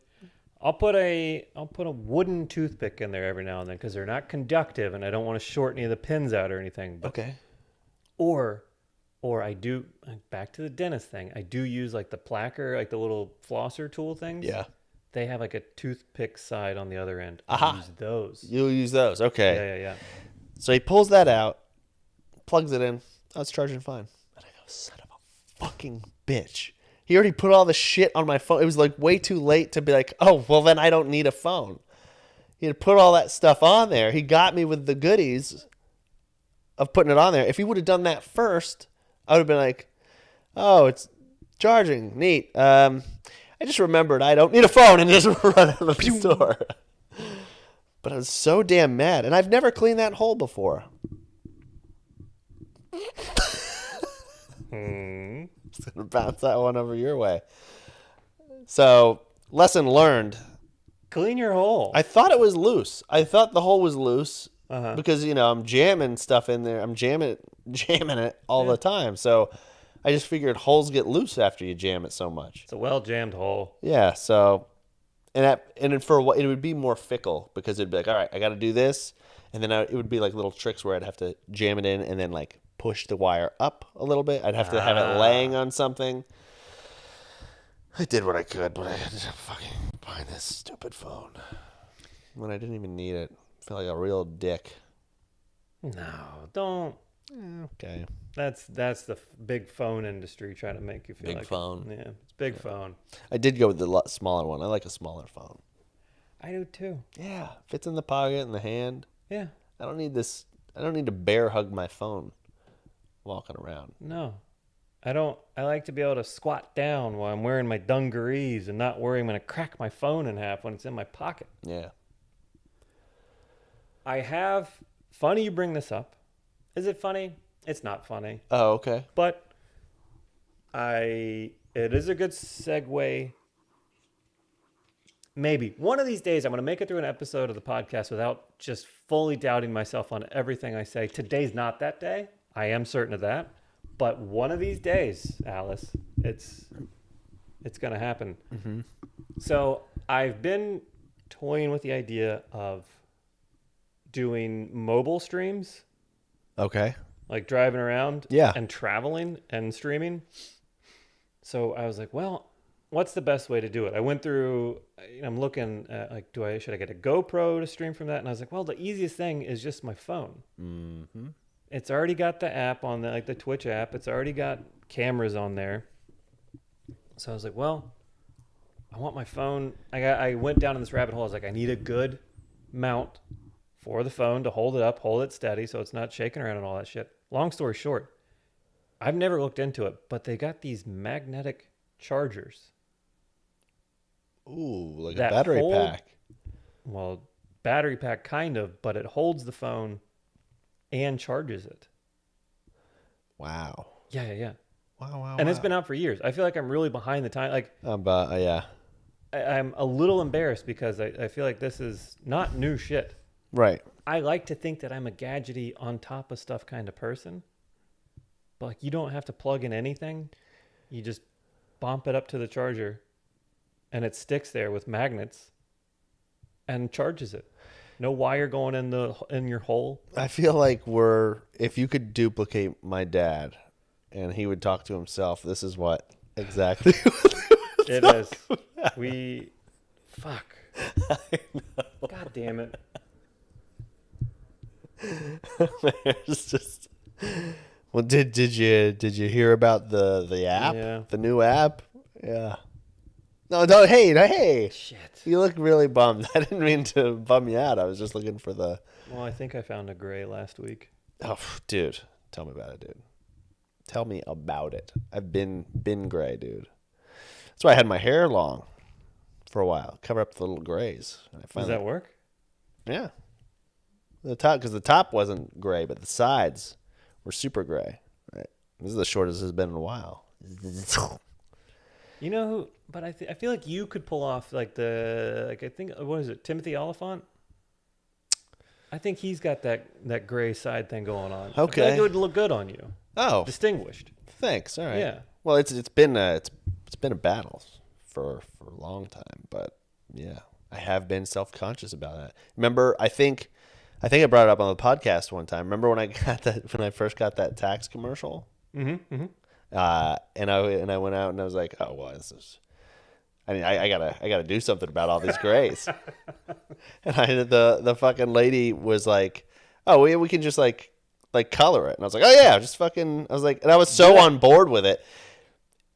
I'll put a wooden toothpick in there every now and then because they're not conductive, and I don't want to short any of the pins out or anything. But, Okay. Or I do, back to the dentist thing. I do use like the placker, like the little flosser tool things. Yeah. They have like a toothpick side on the other end. Aha. I use those. You'll use those. Okay. Yeah. So he pulls that out, plugs it in. Oh, it's charging fine. And I go, son of a fucking bitch. He already put all the shit on my phone. It was like way too late to be like, oh, well, then I don't need a phone. He had put all that stuff on there. He got me with the goodies of putting it on there. If he would have done that first, I would have been like, oh, it's charging. Neat. I just remembered I don't need a phone and just run out of the store. But I was so damn mad. And I've never cleaned that hole before. Just going to bounce that one over your way. So, lesson learned. Clean your hole. I thought it was loose. I thought the hole was loose because, I'm jamming stuff in there. I'm jamming it all the time. So, I just figured holes get loose after you jam it so much. It's a well-jammed hole. Yeah, so and for what it would be more fickle because it'd be like, all right, I got to do this, and then it would be like little tricks where I'd have to jam it in and then like push the wire up a little bit. I'd have to have it laying on something. I did what I could, but I had to fucking buy this stupid phone when I didn't even need it. I feel like a real dick. No, don't. Okay. That's the big phone industry trying to make you feel Big like phone. Yeah, it's big phone. I did go with the smaller one. I like a smaller phone. I do too. Yeah, fits in the pocket in the hand. Yeah. I don't need this. I don't need to bear hug my phone walking around. No, I don't. I like to be able to squat down while I'm wearing my dungarees and not worry I'm going to crack my phone in half when it's in my pocket. Yeah. I have. Funny you bring this up. Is it funny? It's not funny. Oh, okay. But it is a good segue. Maybe one of these days I'm going to make it through an episode of the podcast without just fully doubting myself on everything I say. Today's not that day. I am certain of that. But one of these days, Alice, it's going to happen. Mm-hmm. So I've been toying with the idea of doing mobile streams. Okay. Like driving around Yeah. and traveling and streaming. So I was like, well, what's the best way to do it? I went through. I'm looking at like, should I get a GoPro to stream from that? And I was like, well, the easiest thing is just my phone. Mm-hmm. It's already got the app on the Twitch app. It's already got cameras on there. So I was like, well, I want my phone. I went down in this rabbit hole. I was like, I need a good mount for the phone to hold it up, hold it steady, so it's not shaking around and all that shit. Long story short, I've never looked into it, but they got these magnetic chargers. Ooh, like a that battery hold- pack. Well, battery pack kind of, but it holds the phone and charges it. Wow. Yeah. Wow. And it's been out for years. I feel like I'm really behind the time. Like, Yeah. I'm a little embarrassed because I feel like this is not new shit. Right. I like to think that I'm a gadgety on top of stuff kind of person. But like, you don't have to plug in anything. You just bump it up to the charger and it sticks there with magnets and charges it. No wire going in your hole. I feel like if you could duplicate my dad and he would talk to himself, this is what exactly. It is. Fuck. God damn it. It's just. Well, did you hear about the app? Yeah. The new app? Yeah. No, hey. Shit. You look really bummed. I didn't mean to bum you out. I was just looking for the. Well, I think I found a gray last week. Oh, dude, tell me about it, dude. Tell me about it. I've been gray, dude. That's why I had my hair long for a while, cover up the little grays. And I Does that work? Yeah. Because the top wasn't gray, but the sides were super gray. Right. This is the shortest it's been in a while. You know who? But I feel like you could pull off I think what is it? Timothy Oliphant. I think he's got that gray side thing going on. Okay. I feel like it would look good on you. Oh, Distinguished. thanks. All right. Yeah. Well, it's been a battle for a long time, but yeah, I have been self-conscious about that. Remember, I think I brought it up on the podcast one time. Remember when I first got that tax commercial? Mm-hmm. And I went out and I was like, oh well, I gotta do something about all these grays. And the fucking lady was like, oh, we can just like color it. And I was like, oh yeah, just fucking. I was like, and I was so on board with it,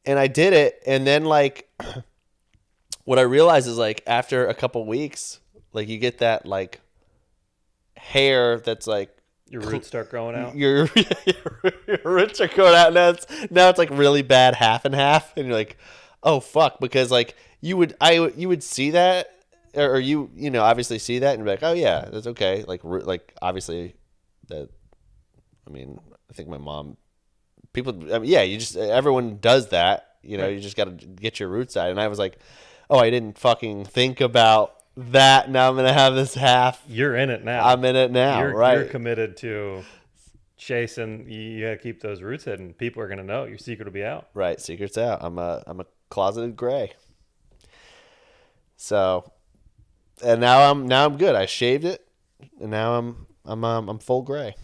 and I did it. And then like, what I realized is like after a couple weeks, like you get that like hair that's like. Your roots start growing out. Your roots are going out now. It's like really bad half and half, and you're like, oh fuck, because like you would see that, or you obviously see that and be like, oh yeah, that's okay. Like obviously that. I mean, I think my mom, everyone does that. Right. You just got to get your roots out. And I was like, oh, I didn't fucking think about that. Now I'm gonna have this half. You're in it now. I'm in it now, right? You're committed to chasing. You gotta keep those roots hidden. People are gonna know. Your secret will be out. Right, secret's out. I'm a closeted gray. So, and now I'm good. I shaved it, and now I'm full gray.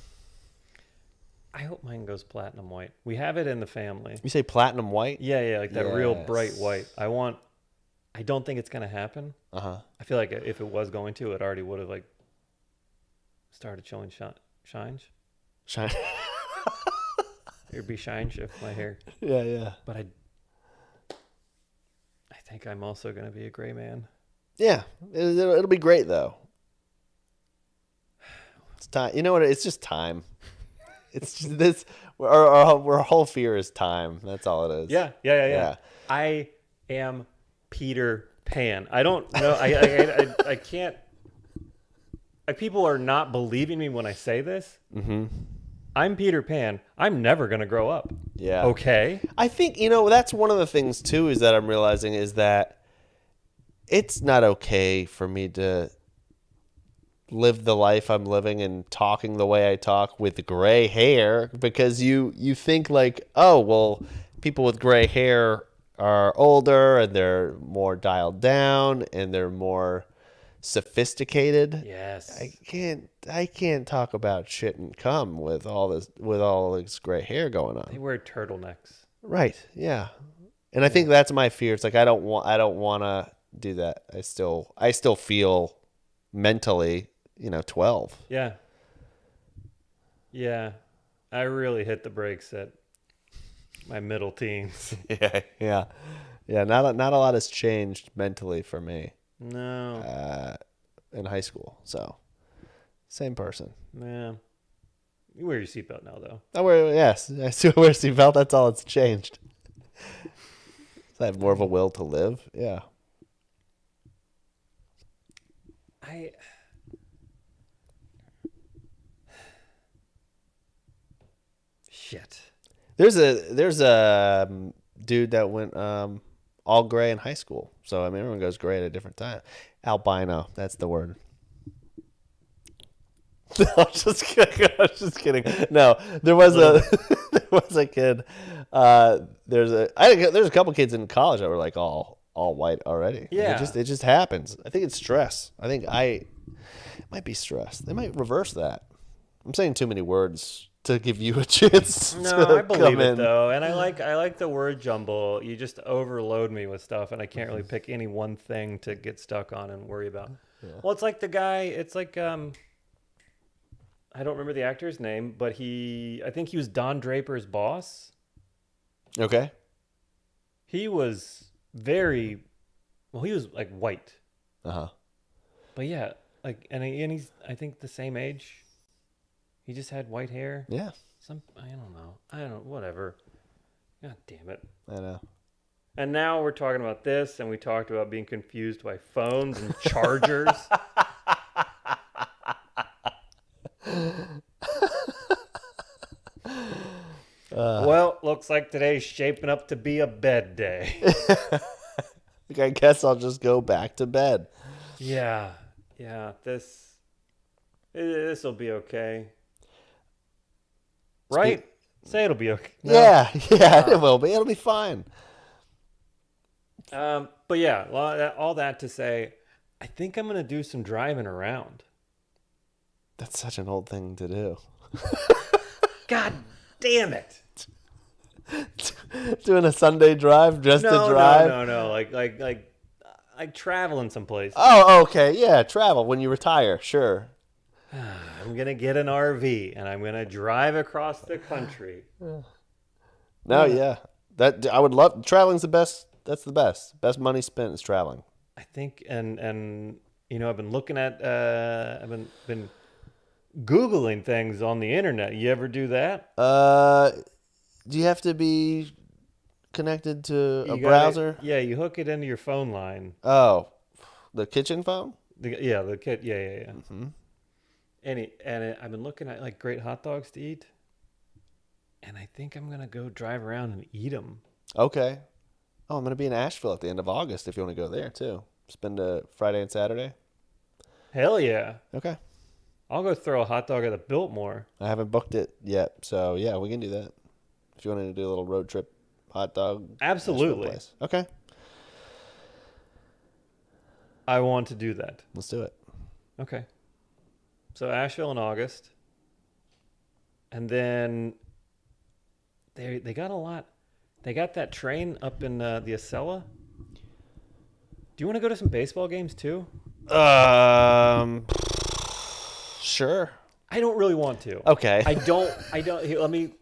I hope mine goes platinum white. We have it in the family. You say platinum white? Yeah, like that real Yes. bright white. I don't think it's gonna happen. Uh-huh. I feel like if it was going to, it already would have like started showing shines. Shine. It'd be shine shift my hair. Yeah. But I think I'm also gonna be a gray man. Yeah, it'll be great though. It's time. You know what? It's just time. It's just this. Our whole fear is time. That's all it is. Yeah. I am Peter Pan. I don't know. I can't. People are not believing me when I say this. Mm-hmm. I'm Peter Pan. I'm never gonna grow up. Yeah. Okay. I think that's one of the things too is that I'm realizing is that it's not okay for me to live the life I'm living and talking the way I talk with gray hair because you think like, oh well, people with gray hair are older and they're more dialed down and they're more sophisticated. Yes. I can't talk about shit and cum with all this gray hair going on. They wear turtlenecks. Right. Yeah. And I think that's my fear. It's like I don't want to do that. I still feel mentally, 12. Yeah. Yeah. I really hit the brakes at my middle teens. Yeah, yeah. Yeah, not a lot has changed mentally for me No. in high school. So, same person. Yeah. You wear your seatbelt now, though. I still wear a seatbelt. That's all it's changed. So I have more of a will to live. Yeah. Shit. There's a dude that went all gray in high school. So I mean, everyone goes gray at a different time. Albino, that's the word. No, I'm just kidding. I'm just kidding. No, there was there was a kid. There's a couple kids in college that were like all white already. Yeah. It just happens. I think it's stress. It might be stress. They might reverse that. I'm saying too many words to give you a chance. No, to I believe come it in. though, and I like the word jumble. You just overload me with stuff, and I can't really pick any one thing to get stuck on and worry about. Yeah. Well, it's like the guy. It's like I don't remember the actor's name, but I think he was Don Draper's boss. Okay. He was he was like white. Uh-huh. But yeah, like, and he's, I think, the same age. He just had white hair. Yeah. I don't know. Whatever. God damn it. I know. And now we're talking about this, and we talked about being confused by phones and chargers. Well, looks like today's shaping up to be a bed day. I guess I'll just go back to bed. Yeah. This will be okay. Right? Say it'll be okay. No. Yeah, it will be. It'll be fine. But yeah, all that to say, I think I'm gonna do some driving around. That's such an old thing to do. God damn it! Doing a Sunday drive just to drive? No. Like traveling someplace. Oh, okay. Yeah, travel when you retire. Sure. I'm gonna get an RV and I'm gonna drive across the country. No, yeah. That I would love. Traveling's the best. That's the best. Best money spent is traveling. I think, and I've been looking at, I've been Googling things on the internet. You ever do that? Do you have to be connected to a browser? Yeah, you hook it into your phone line. Oh, the kitchen phone? The kit. Yeah. Mm-hmm. I've been looking at like great hot dogs to eat, and I think I'm gonna go drive around and eat them. Okay. Oh, I'm gonna be in Asheville at the end of August. If you want to go there too, spend a Friday and Saturday. Hell yeah. Okay. I'll go throw a hot dog at the Biltmore. I haven't booked it yet, so yeah, we can do that. If you wanted to do a little road trip hot dog. Absolutely. Place. Okay. I want to do that. Let's do it. Okay. So Asheville in August. And then they got a lot. They got that train up in the Acela. Do you want to go to some baseball games too? Sure. I don't really want to. Okay. I don't. Let me.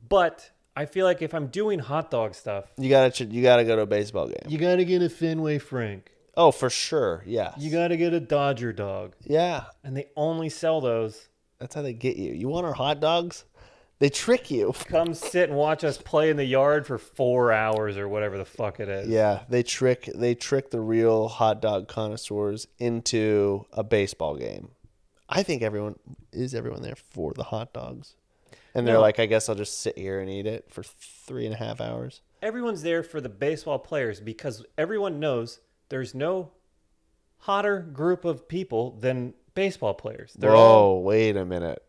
But I feel like if I'm doing hot dog stuff, you gotta go to a baseball game. You gotta get a Fenway Frank. Oh, for sure. Yes. You gotta get a Dodger dog. Yeah. And they only sell those. That's how they get you. You want our hot dogs? They trick you. Come sit and watch us play in the yard for 4 hours or whatever the fuck it is. Yeah, they trick the real hot dog connoisseurs into a baseball game. I think everyone there for the hot dogs. And they're like, I guess I'll just sit here and eat it for 3.5 hours. Everyone's there for the baseball players because everyone knows there's no hotter group of people than baseball players. Wait a minute.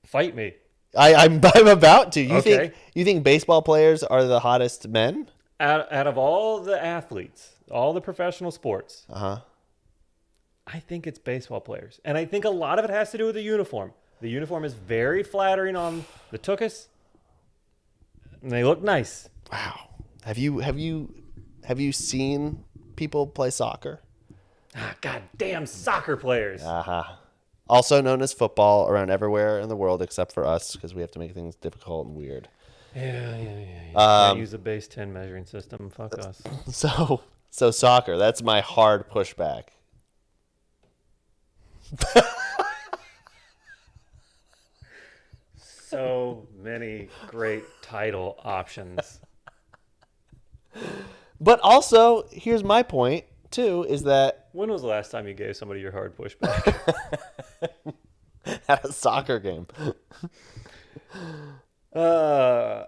Fight me. I'm about to. You think baseball players are the hottest men? Out of all the athletes, all the professional sports, I think it's baseball players. And I think a lot of it has to do with the uniform. The uniform is very flattering on the tuchus, and they look nice. Wow. Have you seen people play soccer? Ah, God damn soccer players. Uh-huh. Also known as football around everywhere in the world except for us because we have to make things difficult and weird. Yeah. Can't use a base 10 measuring system. Fuck us. So soccer, that's my hard pushback. So many great title options. But also, here's my point too, is that When was the last time you gave somebody your hard pushback? at a soccer game, uh,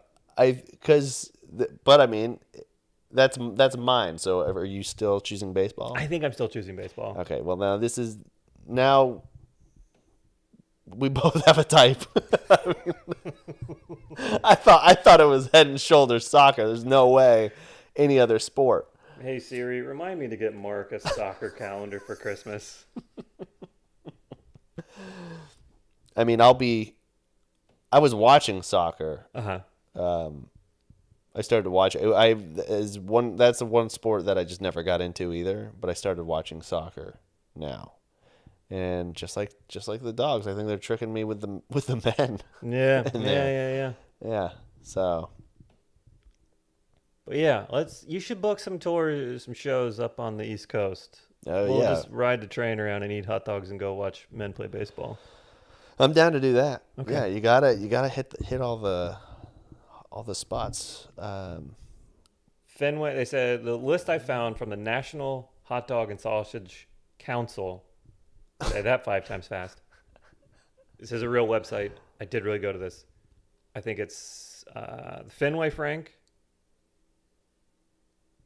but I mean, that's mine. So are you still choosing baseball? I think I'm still choosing baseball. Okay, well now we both have a type. I thought it was head and shoulders soccer. There's no way any other sport. Hey Siri, remind me to get Mark a soccer calendar for Christmas. I mean, I was watching soccer. Uh-huh. I started to watch. That's the one sport that I just never got into either. But I started watching soccer now, and just like the dogs, I think they're tricking me with the men. Yeah. Yeah. So But yeah, you should book some tours, some shows up on the East Coast. We'll yeah, just ride the train around and eat hot dogs and go watch men play baseball. I'm down to do that. Okay. Yeah, you gotta hit all the spots. Fenway, they said the list I found from the National Hot Dog and Sausage Council. Say that 5 times fast. This is a real website. I did really go to this. I think it's Fenway Frank.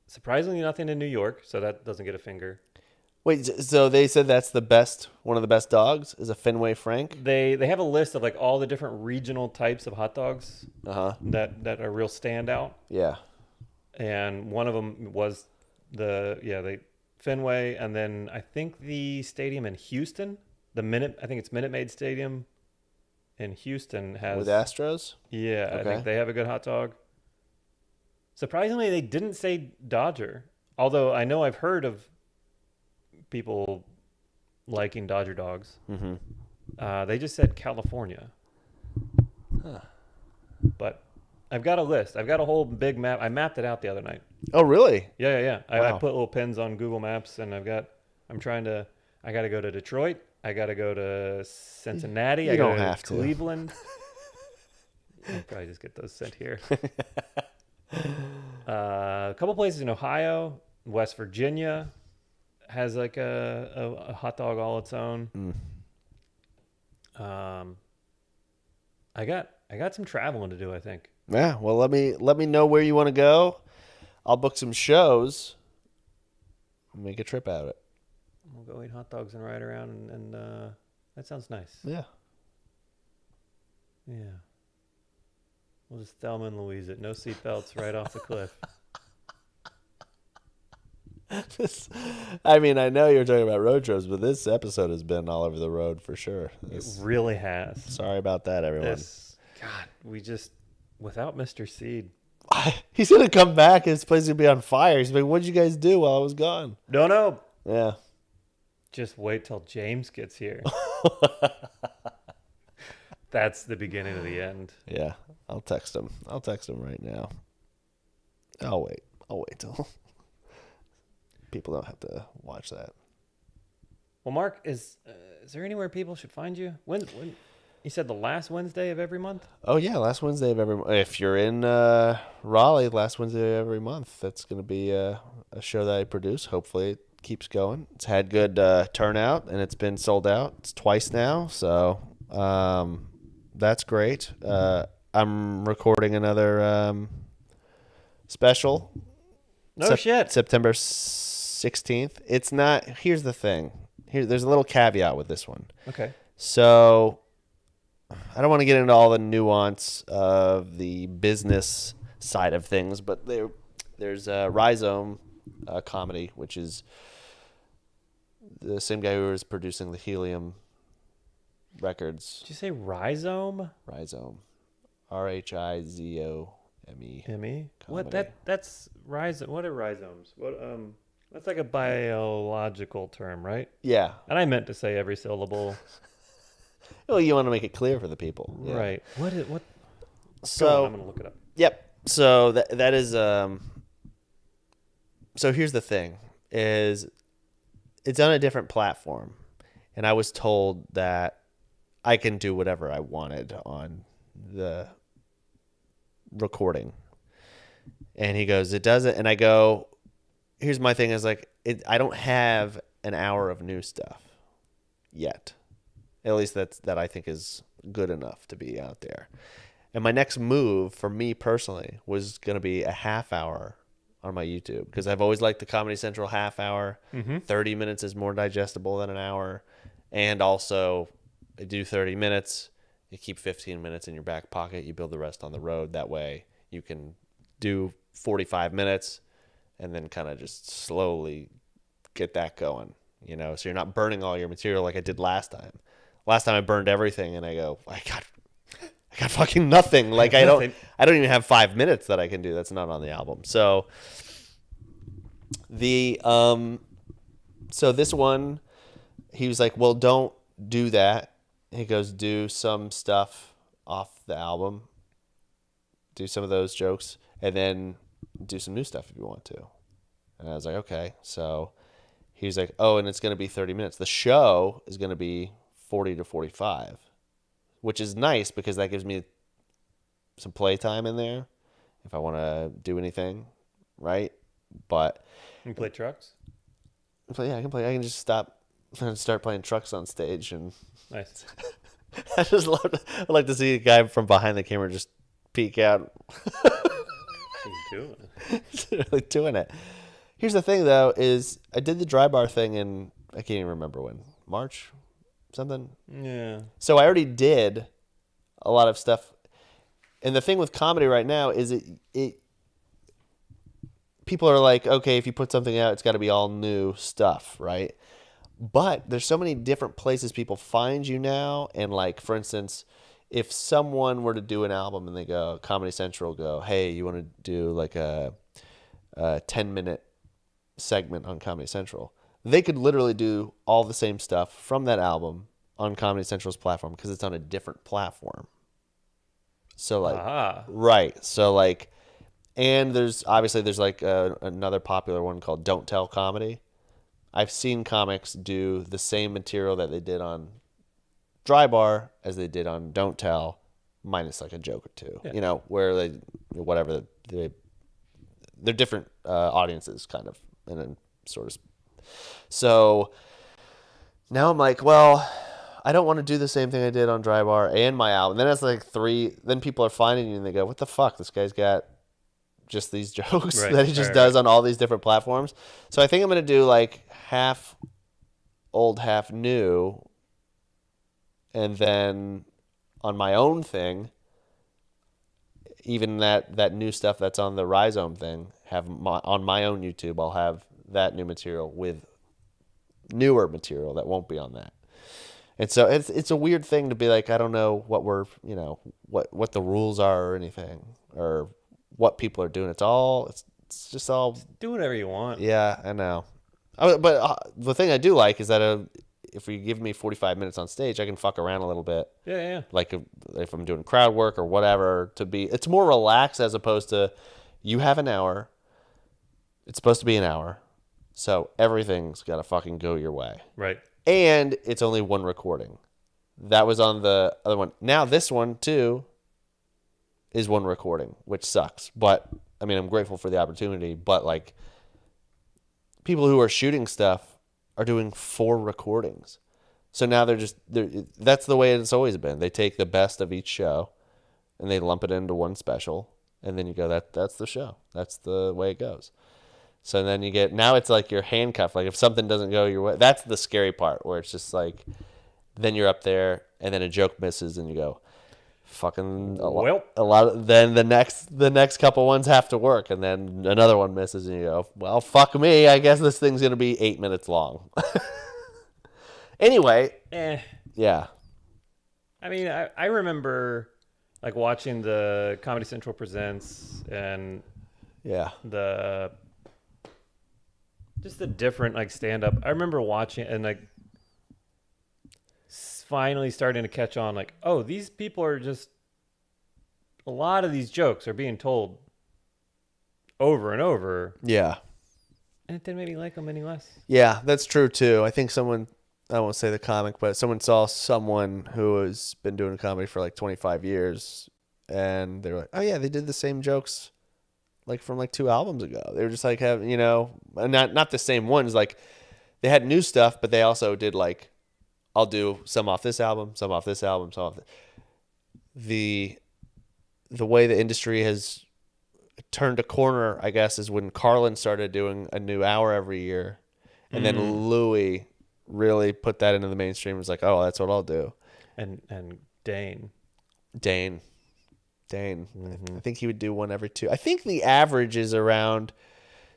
Surprisingly, nothing in New York, so that doesn't get a finger. Wait, so they said that's one of the best dogs is a Fenway Frank? They have a list of like all the different regional types of hot dogs Uh-huh. that are real standout, Yeah. and one of them was the Fenway, and then I think the stadium in Houston, I think it's Minute Maid Stadium in Houston has With Astros? Yeah, I Okay. think they have a good hot dog. Surprisingly, they didn't say Dodger, although I know I've heard of people liking Dodger dogs. Mm-hmm. They just said California. Huh. But I've got a list. I've got a whole big map. I mapped it out the other night. Oh, really? Yeah. I Wow. put little pins on Google Maps, and I got to go to Detroit. I got to go to Cincinnati. You I got don't to have to. Cleveland. I'll probably just get those sent here. A couple places in Ohio, West Virginia has like a hot dog all its own. I got some traveling to do, I think. Yeah. Well, let me know where you want to go. I'll book some shows. Make a trip out of it. We'll go eat hot dogs and ride around, and that sounds nice. Yeah. Yeah. We'll just Thelma and Louise it. No seatbelts, right off the cliff. I mean, I know you're talking about road trips, but this episode has been all over the road for sure. It really has. Sorry about that, everyone. God, without Mr. Seed. He's gonna come back. His place is gonna be on fire. He's like, "What'd you guys do while I was gone?" No. Yeah. Just wait till James gets here. That's the beginning of the end. Yeah. I'll text him right now. I'll wait till people don't have to watch that. Well, Mark, is there anywhere people should find you? When you said the last Wednesday of every month? Oh yeah, last Wednesday of every month. If you're in Raleigh, last Wednesday of every month. That's gonna be a show that I produce. Hopefully it keeps going. It's had good turnout and it's been sold out. It's twice now, so that's great. I'm recording another special. No shit. September 16th. It's not. Here's the thing. There's a little caveat with this one. Okay. So I don't want to get into all the nuance of the business side of things, but there's Rhizome Comedy, which is the same guy who was producing the Helium records. Did you say rhizome? Rhizome. RHIZOME. Emmy. Emmy. What Comedy. that's rhizome. What are rhizomes? That's like a biological term, right? Yeah. And I meant to say every syllable. Well, you want to make it clear for the people. Yeah. Right. What? Go on. So, I'm gonna look it up. yep. So that is so here's the thing is it's on a different platform, and I was told that I can do whatever I wanted on the recording. And he goes, it doesn't. And I go, here's my thing is like, I don't have an hour of new stuff yet. At least that I think is good enough to be out there. And my next move for me personally was going to be a half hour on my YouTube because I've always liked the Comedy Central half hour. 30 minutes is more digestible than an hour. And also, I do 30 minutes. You keep 15 minutes in your back pocket. You build the rest on the road. That way you can do 45 minutes and then kind of just slowly get that going, so you're not burning all your material like I did last time. Last time I burned everything and I go, I got fucking nothing. Like I don't even have 5 minutes that I can do. That's not on the album. So so this one, he was like, well, don't do that. He goes, do some stuff off the album, do some of those jokes, and then do some new stuff if you want to. And I was like, okay. So he's like, oh, and it's going to be 30 minutes. The show is going to be 40 to 45, which is nice because that gives me some playtime in there if I want to do anything, right? But You play trucks. yeah, I can play. I can just start playing trucks on stage, and Nice. I like to see a guy from behind the camera just peek out. What are you doing? He's really doing it. Here's the thing, though, is I did the dry bar thing in, I can't even remember when, March, something. Yeah. So I already did a lot of stuff. And the thing with comedy right now is it people are like, okay, if you put something out, it's got to be all new stuff, right? But there's so many different places people find you now. And like, for instance, if someone were to do an album and they go, Comedy Central go, hey, you want to do like a 10-minute segment on Comedy Central, they could literally do all the same stuff from that album on Comedy Central's platform because it's on a different platform. So like, right. So like, and there's like another popular one called Don't Tell Comedy. I've seen comics do the same material that they did on Dry Bar as they did on Don't Tell, minus like a joke or two, where they, whatever, they're different audiences kind of, and then sort of. So now I'm like, well, I don't want to do the same thing I did on Dry Bar and my album. Then it's like then people are finding you and they go, what the fuck? This guy's got just these jokes that he just does on all these different platforms. So I think I'm going to do like half old, half new. And then on my own thing, even that new stuff that's on the Rhizome thing, on my own YouTube, I'll have that new material with newer material that won't be on that. And so it's a weird thing to be like, I don't know what what the rules are or anything, or what people are doing. It's just all. Do whatever you want. Yeah, I know. But the thing I do like is that if you give me 45 minutes on stage, I can fuck around a little bit. Yeah. Like if I'm doing crowd work or whatever, it's more relaxed as opposed to you have an hour. It's supposed to be an hour. So everything's got to fucking go your way. Right. And it's only one recording. That was on the other one. Now this one, too, is one recording, which sucks. But, I mean, I'm grateful for the opportunity. But, like, people who are shooting stuff are doing 4 recordings. So now that's the way it's always been. They take the best of each show, and they lump it into one special. And then you go, that's the show. That's the way it goes. So then now it's like you're handcuffed. Like if something doesn't go your way, that's the scary part where it's just like, then you're up there and then a joke misses and you go, fucking a lot. Then the next couple ones have to work and then another one misses and you go, well, fuck me. I guess this thing's going to be 8 minutes long. Anyway. Yeah. I mean, I remember like watching the Comedy Central Presents and Yeah. the just the different like stand up. I remember watching and like finally starting to catch on like, oh, these people are just a lot of these jokes are being told over and over, Yeah. and it didn't make me like them any less. Yeah, that's true too. I think someone, I won't say the comic, but someone saw someone who has been doing comedy for like 25 years and they were like, oh yeah, they did the same jokes like from like 2 albums ago. They were just like having, not the same ones. Like they had new stuff, but they also did like, I'll do some off this album, some off this album, some off the way the industry has turned a corner, I guess, is when Carlin started doing a new hour every year. And then Louis really put that into the mainstream. It was like, oh, that's what I'll do. And Dane. Dane. I think he would do one every two. I think the average is around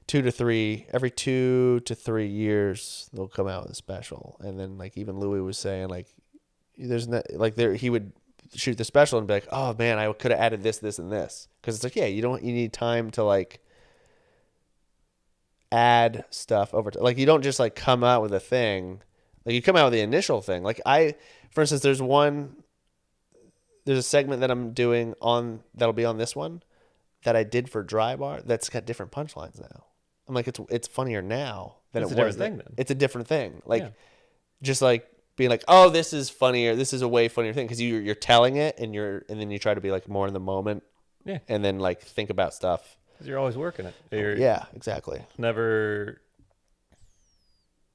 2 to 3. Every 2 to 3 years, they'll come out with a special. And then, like, even Louis was saying, like, there's no, like, he would shoot the special and be like, oh, man, I could have added this, this, and this. Because it's like, yeah, you need time to, like, add stuff over to, like, you don't just like come out with a thing, like you come out with the initial thing. Like for instance, there's a segment that I'm doing on that'll be on this one that I did for Dry Bar that's got different punchlines now. I'm like, it's funnier now than It's it a was different thing then. It's a different thing, like Yeah. just like being like, oh, this is funnier, this is a way funnier thing, because you're telling it and then you try to be like more in the moment, Yeah. and then like think about stuff. Because you're always working it. You're Yeah, exactly. never.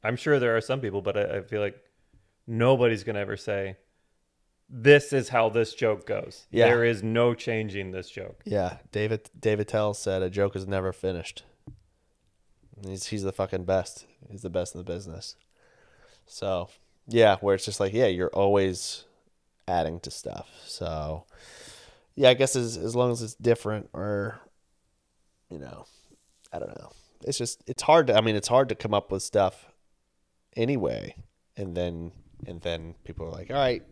I'm sure there are some people, but I feel like nobody's gonna ever say, "This is how this joke goes." Yeah. There is no changing this joke. Yeah, David Tell said a joke is never finished. He's the fucking best. He's the best in the business. So, yeah, where it's just like, yeah, you're always adding to stuff. So, yeah, I guess as long as it's different, or I don't know. It's hard to come up with stuff anyway, and then people are like, all right,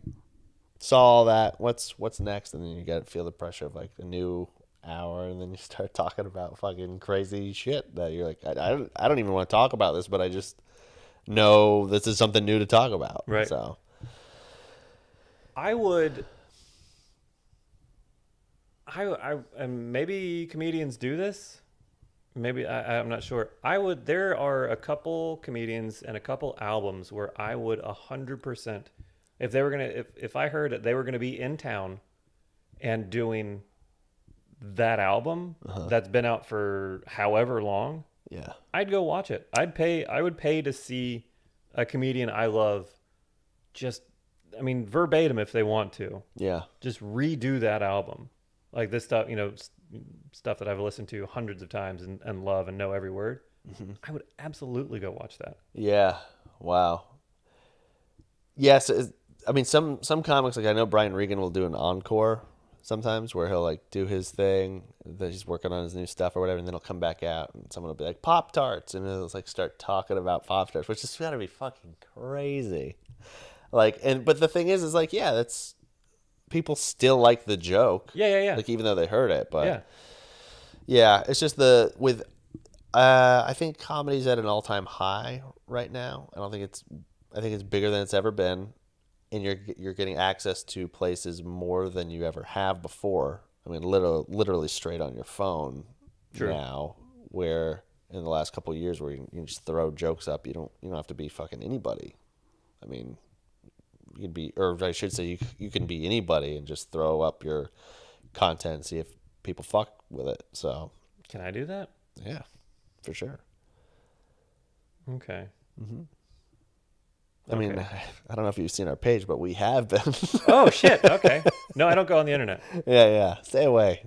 saw all that. What's next? And then you got to feel the pressure of like a new hour, and then you start talking about fucking crazy shit that you're like, I don't even want to talk about this, but I just know this is something new to talk about. Right. So I would. And maybe comedians do this. Maybe I'm not sure. There are a couple comedians and a couple albums where I would 100%, if they were gonna, if I heard that they were gonna be in town and doing that album that's been out for however long, yeah, I'd go watch it. I would pay to see a comedian I love just, I mean, verbatim if they want to. yeah, Just redo that album. Like this stuff, stuff that I've listened to hundreds of times and love and know every word. Mm-hmm. I would absolutely go watch that. yeah. Wow. Yes, I mean some comics, like I know Brian Regan will do an encore sometimes where he'll like do his thing that he's working on his new stuff or whatever, and then he'll come back out and someone will be like Pop Tarts, and he'll like start talking about Pop Tarts, which has got to be fucking crazy. Like, but the thing is like, yeah, that's, people still like the joke. Yeah. Like even though they heard it, but Yeah. yeah, it's just I think comedy's at an all-time high right now. I think it's bigger than it's ever been, and you're getting access to places more than you ever have before. I mean, literally straight on your phone. True. Now, where in the last couple of years where you can just throw jokes up, you don't have to be fucking anybody. I mean, you can be, or I should say, you can be anybody and just throw up your content and see if people fuck with it. So Can I do that? yeah, for sure. Okay. I mean, Okay. I don't know if you've seen our page, but we have been. Oh shit. Okay. No, I don't go on the internet. Yeah. Stay away.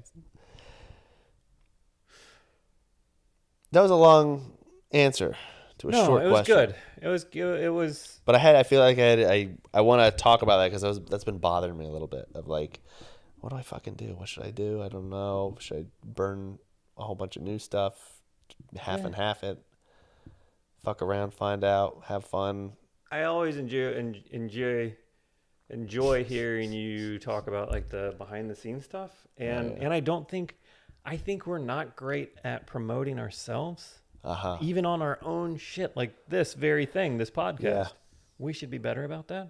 That was a long answer to a short No, it was question. good. It was. But I feel like I want to talk about that because that's been bothering me a little bit. Of like, what do I fucking do? What should I do? I don't know. Should I burn a whole bunch of new stuff, half and half it, fuck around, find out, have fun? I always enjoy enjoy hearing you talk about like the behind the scenes stuff. And yeah. I think we're not great at promoting ourselves, Uh-huh. even on our own shit, like this very thing, this podcast. Yeah. We should be better about that.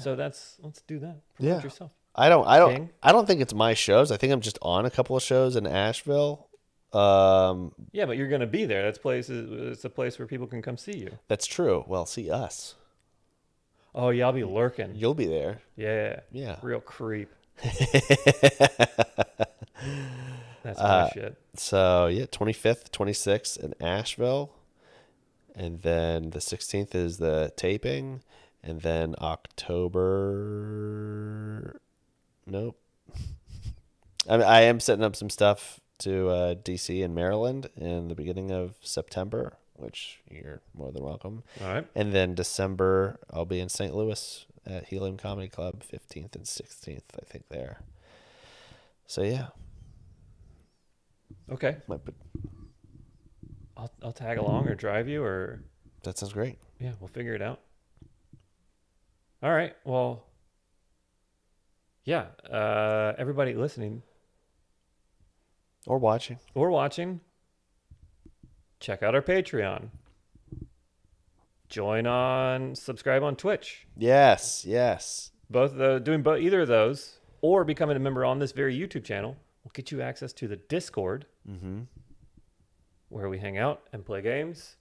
So let's do that. Promote Yeah. yourself. I don't King. I don't think it's my shows. I think I'm just on a couple of shows in Asheville. Yeah, but you're gonna be there. It's a place where people can come see you. That's true. Well, see us. Oh yeah, I'll be lurking. You'll be there. Yeah. Yeah. Real creep. That's my shit. So yeah, 25th, 26th in Asheville, and then the 16th is the taping, and then October. Nope. I am setting up some stuff to DC and Maryland in the beginning of September, which you're more than welcome. All right. And then December, I'll be in St. Louis at Helium Comedy Club, 15th and 16th, I think there. So yeah, Okay. might put, I'll tag along or drive you or that sounds great. yeah, we'll figure it out. All right. Well, yeah. Everybody listening Or watching. or watching, check out our Patreon. Subscribe on Twitch. Yes, yes. Either of those, or becoming a member on this very YouTube channel will get you access to the Discord, where we hang out and play games.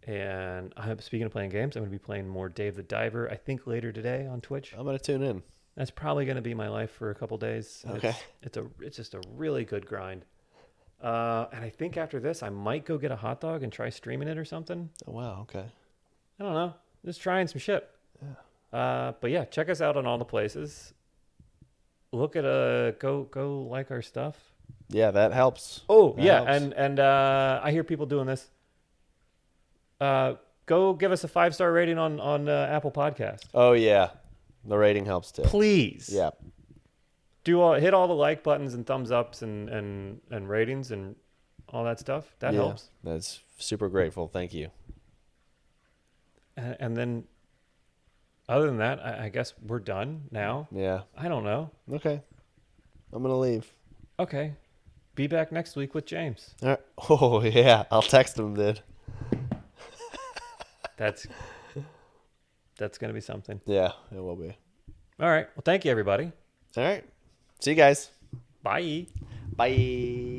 And speaking of playing games, I'm going to be playing more Dave the Diver, I think later today on Twitch. I'm gonna tune in. That's probably going to be my life for a couple days. Okay. It's just a really good grind. And I think after this, I might go get a hot dog and try streaming it or something. Oh wow, okay. I don't know. Just trying some shit. Yeah. But yeah, check us out on all the places. Look at go like our stuff. Yeah, that helps. Oh That yeah, helps. and I hear people doing this. Go give us a 5-star rating on Apple Podcast, Oh yeah. The rating helps too. please. Yeah. Hit all the like buttons and thumbs ups and ratings and all that stuff. That Yeah. helps. That's super grateful. Thank you. And then, other than that, I guess we're done now. Yeah. I don't know. Okay. I'm gonna leave. Okay, be back next week with James. All right. Oh yeah. I'll text him, dude. That's gonna be something. Yeah, it will be. All right. Well, thank you, everybody. All right. See you guys. Bye. Bye.